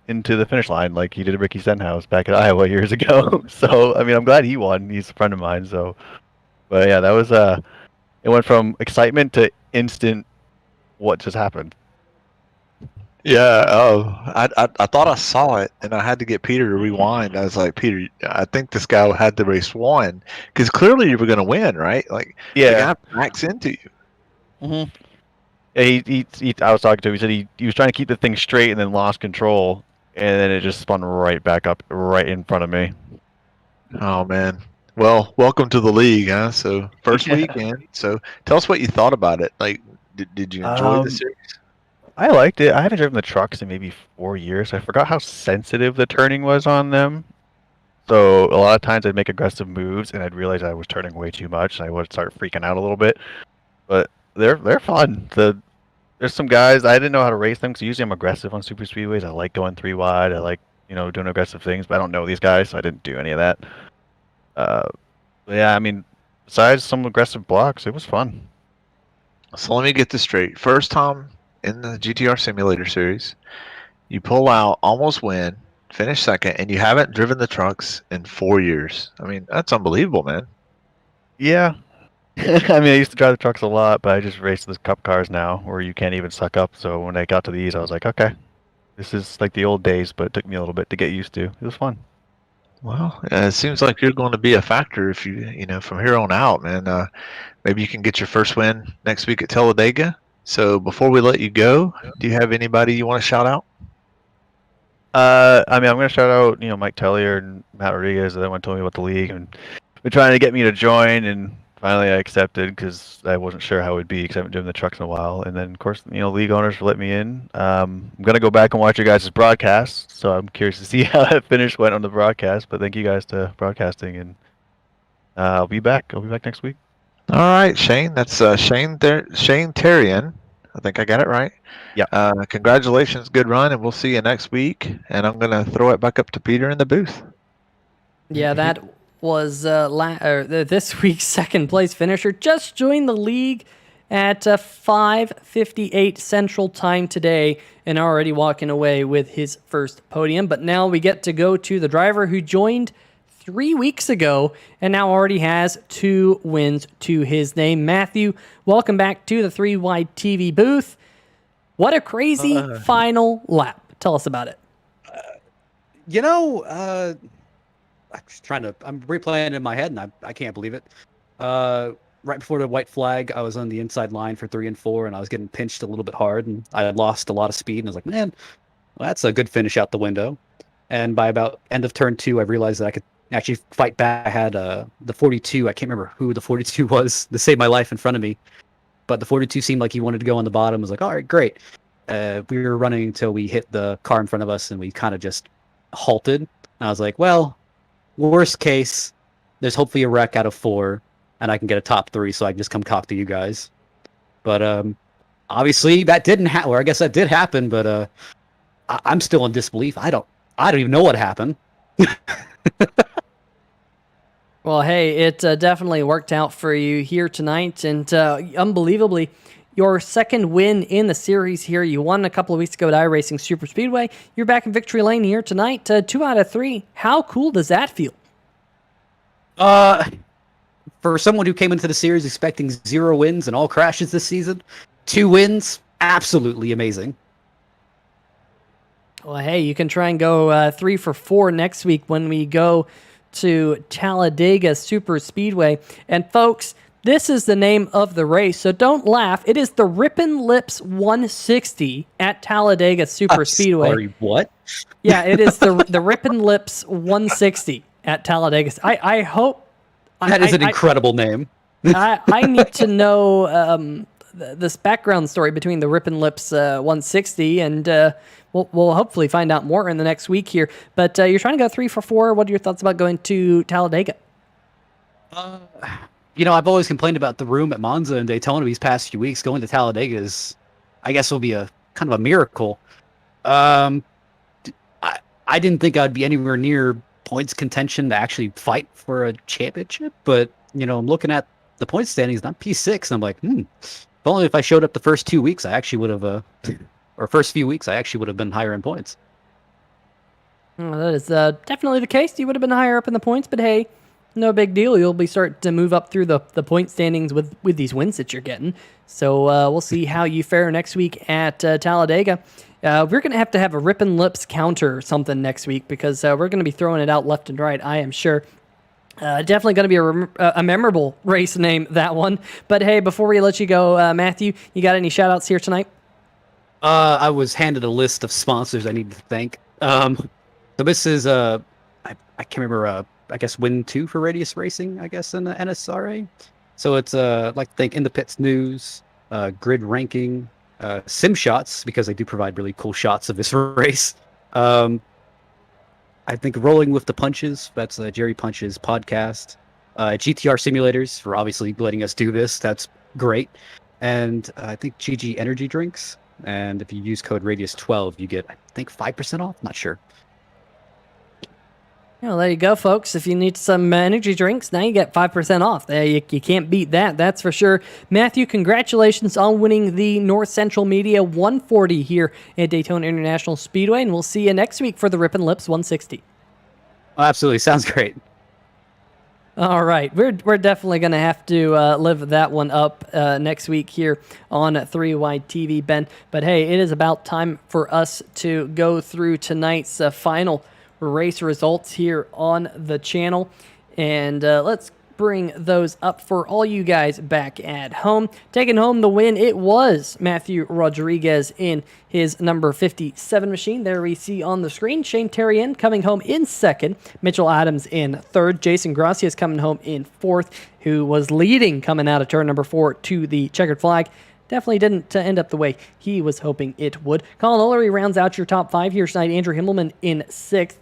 into the finish line like he did Ricky Stenhouse back at Iowa years ago. So, I mean, I'm glad he won. He's a friend of mine. So, but yeah, that was, it went from excitement to instant what just happened. Yeah, I thought I saw it, and I had to get Peter to rewind. I was like, Peter, I think this guy had the race won, because clearly you were going to win, right? Like, Yeah. the guy backs into you. Mm-hmm. Yeah, I was talking to him. He said he was trying to keep the thing straight and then lost control, and then it just spun right back up right in front of me. Oh, man. Well, welcome to the league, huh? So, first weekend. So, tell us what you thought about it. Like, did you enjoy the series? I liked it. I haven't driven the trucks in maybe 4 years. I forgot how sensitive the turning was on them. So a lot of times I'd make aggressive moves and I'd realize I was turning way too much. And I would start freaking out a little bit. But they're fun. There's some guys I didn't know how to race them because usually I'm aggressive on super speedways. I like going 3 wide. I like doing aggressive things, but I don't know these guys, so I didn't do any of that. But yeah, I mean, besides some aggressive blocks, it was fun. So let me get this straight. First time in the GTR Simulator series, you pull out, almost win, finish second, and you haven't driven the trucks in 4 years. I mean, that's unbelievable, man. Yeah. I mean, I used to drive the trucks a lot, but I just race the cup cars now where you can't even suck up. So when I got to these, I was like, okay, this is like the old days, but it took me a little bit to get used to. It was fun. Well, it seems like you're going to be a factor if from here on out, man. Maybe you can get your first win next week at Talladega. So before we let you go, do you have anybody you want to shout out? I mean, I'm going to shout out, Mike Tellier and Matt Rodriguez. They went told me about the league and been trying to get me to join, and finally I accepted because I wasn't sure how it would be because I haven't driven the trucks in a while. And then, of course, league owners let me in. I'm going to go back and watch your guys' broadcast, so I'm curious to see how that finish went on the broadcast. But thank you guys to broadcasting, and I'll be back. I'll be back next week. All right, Shane. That's Shane Terrien. I think I got it right. Yeah. Congratulations. Good run, and we'll see you next week. And I'm going to throw it back up to Peter in the booth. Yeah, that was this week's second place finisher. Just joined the league at 5:58 Central Time today and already walking away with his first podium. But now we get to go to the driver who joined 3 weeks ago and now already has 2 wins to his name. Matthew, welcome back to the 3Y TV booth. What a crazy final lap. Tell us about it. I'm just I'm replaying it in my head, and I can't believe it. Right before the white flag, I was on the inside line for 3 and 4, and I was getting pinched a little bit hard, and I had lost a lot of speed, and I was like, man, well, that's a good finish out the window. And by about end of turn 2, I realized that I could actually fight back. I had the 42. I can't remember who the 42 was to save my life in front of me, but the 42 seemed like he wanted to go on the bottom. I was like, all right, great. We were running until we hit the car in front of us, and we kind of just halted. And I was like, well, worst case, there's hopefully a wreck out of 4, and I can get a top 3, so I can just come talk to you guys. But obviously that didn't happen. Or I guess that did happen, but I'm still in disbelief. I don't even know what happened. Well, hey, it definitely worked out for you here tonight, and unbelievably, your second win in the series here. You won a couple of weeks ago at iRacing Superspeedway. You're back in victory lane here tonight. 2 out of 3. How cool does that feel? For someone who came into the series expecting 0 wins and all crashes this season, 2 wins, absolutely amazing. Well, hey, you can try and go 3 for 4 next week when we go to Talladega Superspeedway. And folks, this is the name of the race, so don't laugh. It is the Rippin' Lips 160 at Talladega Superspeedway. Sorry, what? Yeah, it is the Rippin' Lips 160 at Talladega. I hope That is an incredible name. I need to know this background story between the Rippin' Lips 160, and we'll hopefully find out more in the next week here. But you're trying to go 3 for 4. What are your thoughts about going to Talladega? I've always complained about the room at Monza and Daytona these past few weeks. Going to Talladega I guess, will be a kind of a miracle. I didn't think I'd be anywhere near points contention to actually fight for a championship, but I'm looking at the point standings. I'm P6. And I'm like, if only if I showed up the first 2 weeks, I actually would have, or first few weeks, I actually would have been higher in points. Well, that is definitely the case. You would have been higher up in the points, but hey, no big deal. You'll be starting to move up through the point standings with these wins that you're getting. So we'll see how you fare next week at Talladega. We're going to have a Rippin' Lips counter or something next week because we're going to be throwing it out left and right, I am sure. Definitely going to be a memorable race name, that one. But hey, before we let you go, Matthew, you got any shout-outs here tonight? I was handed a list of sponsors I need to thank. So this is, I can't remember, I guess Win 2 for Radius Racing, I guess, in the NSRA. So it's like thank In the Pits News, Grid Ranking, Sim Shots, because they do provide really cool shots of this race. I think Rolling with the Punches, that's Jerry Punch's podcast. GTR Simulators for obviously letting us do this. That's great. And I think GG Energy Drinks. And if you use code Radius12, you get, I think, 5% off. Not sure. Well, there you go, folks. If you need some energy drinks, now you get 5% off. You can't beat that, that's for sure. Matthew, congratulations on winning the North Central Media 140 here at Daytona International Speedway, and we'll see you next week for the Rippin' Lips 160. Oh, absolutely. Sounds great. All right. We're definitely going to have to live that one up next week here on 3Y TV, Ben. But hey, it is about time for us to go through tonight's final race results here on the channel, and let's bring those up for all you guys back at home. Taking home the win, it was Matthew Rodriguez in his number 57 machine. There we see on the screen Shane Terrien coming home in second, Mitchell Adams in third, Jason Gracias coming home in fourth, who was leading coming out of turn number 4 to the checkered flag. Definitely didn't end up the way he was hoping it would. Colin Ullery rounds out your top 5 here tonight. Andrew Himmelman in 6th.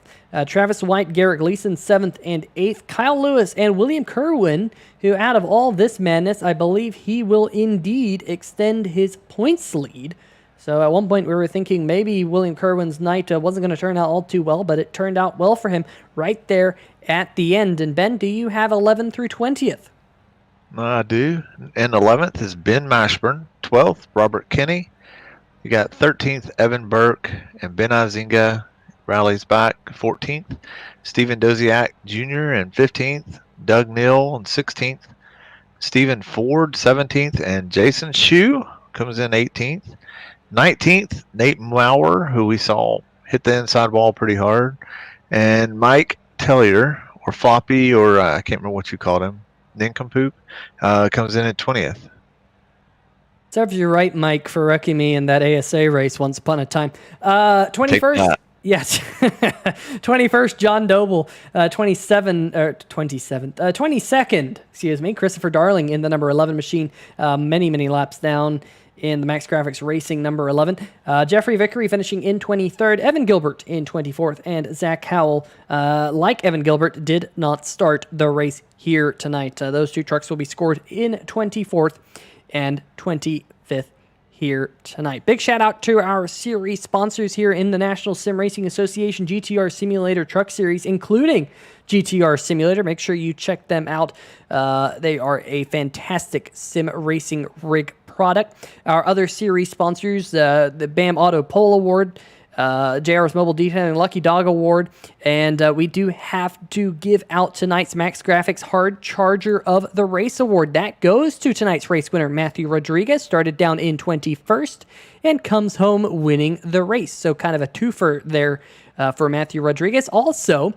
Travis White, Garrett Gleason, 7th and 8th. Kyle Lewis and William Kirwan, who out of all this madness, I believe he will indeed extend his points lead. So at one point we were thinking maybe William Kirwan's night wasn't going to turn out all too well, but it turned out well for him right there at the end. And Ben, do you have 11th through 20th? I do. And 11th is Ben Mashburn. 12th, Robert Kinney. You got 13th, Evan Burke, and Ben Izinga rallies back 14th. Stephen Doziak Jr. and 15th. Doug Neal and 16th. Stephen Ford 17th. And Jason Shue comes in 18th. 19th, Nate Maurer, who we saw hit the inside wall pretty hard. And Mike Tellier, or Floppy, or I can't remember what you called him, Nincompoop, comes in at 20th. Serves you right, Mike, for wrecking me in that ASA race once upon a time. 21st, yes. 21st, John Doble. 22nd, excuse me, Christopher Darling in the number 11 machine. Many laps down in the Max Graphics Racing number 11. Jeffrey Vickery finishing in 23rd. Evan Gilbert in 24th. And Zach Howell, like Evan Gilbert, did not start the race here tonight. Those two trucks will be scored in 24th and 25th here tonight. Big shout out to our series sponsors here in the National Sim Racing Association GTR Simulator Truck Series, including GTR Simulator. Make sure you check them out. They are a fantastic sim racing rig product. Our other series sponsors, the BAM Auto Pole Award, JR's Mobile Detailing Lucky Dog Award. And we do have to give out tonight's Max Graphics Hard Charger of the Race Award. That goes to tonight's race winner, Matthew Rodriguez. Started down in 21st and comes home winning the race. So kind of a twofer there for Matthew Rodriguez. Also,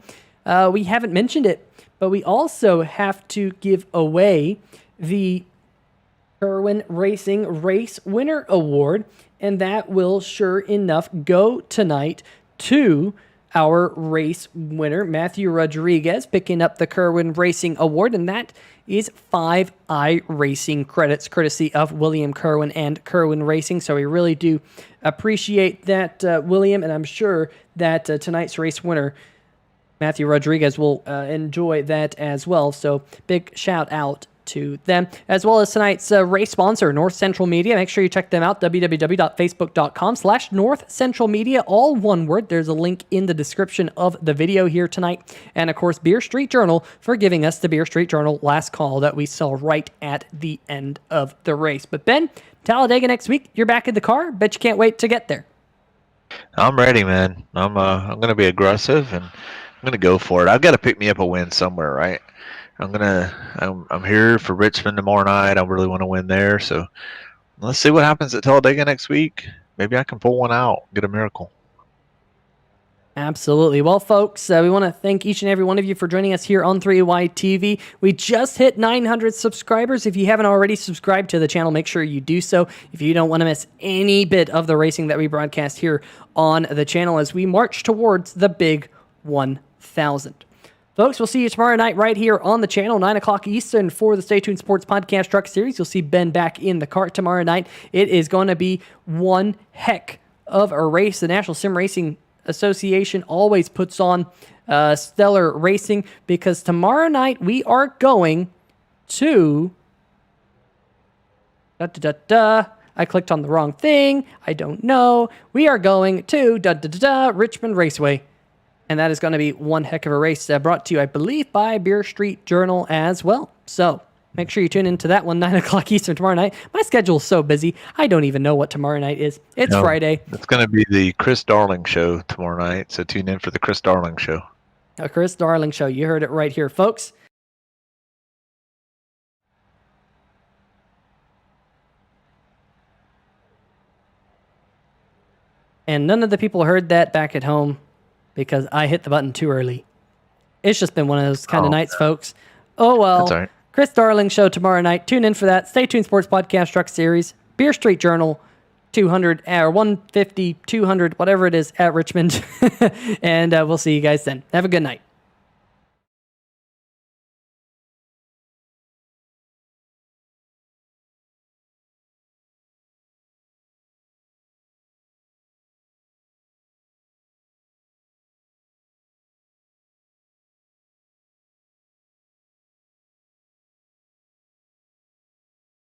we haven't mentioned it, but we also have to give away the Kirwan Racing Race Winner Award, and that will sure enough go tonight to our race winner, Matthew Rodriguez, picking up the Kirwan Racing Award, and that is 5 iRacing credits, courtesy of William Kirwan and Kirwan Racing. So we really do appreciate that, William, and I'm sure that tonight's race winner, Matthew Rodriguez, will enjoy that as well. So big shout out to them, as well as tonight's race sponsor, North Central Media. Make sure you check them out, www.facebook.com/North Central Media, all one word. There's a link in the description of the video here tonight. And of course, Beer Street Journal for giving us the Beer Street Journal last call that we saw right at the end of the race. But Ben, Talladega next week, you're back in the car. Bet you can't wait to get there. I'm ready, man. I'm going to be aggressive, and I'm going to go for it. I've got to pick me up a win somewhere, right? I'm here for Richmond tomorrow night. I really want to win there. So let's see what happens at Talladega next week. Maybe I can pull one out, get a miracle. Absolutely. Well, folks, we want to thank each and every one of you for joining us here on 3Y TV. We just hit 900 subscribers. If you haven't already subscribed to the channel, make sure you do so. If you don't want to miss any bit of the racing that we broadcast here on the channel as we march towards the big 1,000. Folks, we'll see you tomorrow night right here on the channel, 9 o'clock Eastern for the Stay Tuned Sports Podcast Truck Series. You'll see Ben back in the cart tomorrow night. It is going to be one heck of a race. The National Sim Racing Association always puts on stellar racing, because tomorrow night we are going to... I clicked on the wrong thing. I don't know. We are going to Richmond Raceway. And that is going to be one heck of a race, brought to you, I believe, by Beer Street Journal as well. So make sure you tune into that one, 9 o'clock Eastern tomorrow night. My schedule is so busy, I don't even know what tomorrow night is. It's Friday. It's going to be the Chris Darling Show tomorrow night, so tune in for the Chris Darling Show. A Chris Darling Show. You heard it right here, folks. And none of the people heard that back at home, because I hit the button too early. It's just been one of those kind of nights, folks. Oh, well. That's all right. Chris Darling Show tomorrow night. Tune in for that. Stay Tuned Sports Podcast Truck Series. Beer Street Journal, 200, or 150, 200, whatever it is, at Richmond. And we'll see you guys then. Have a good night.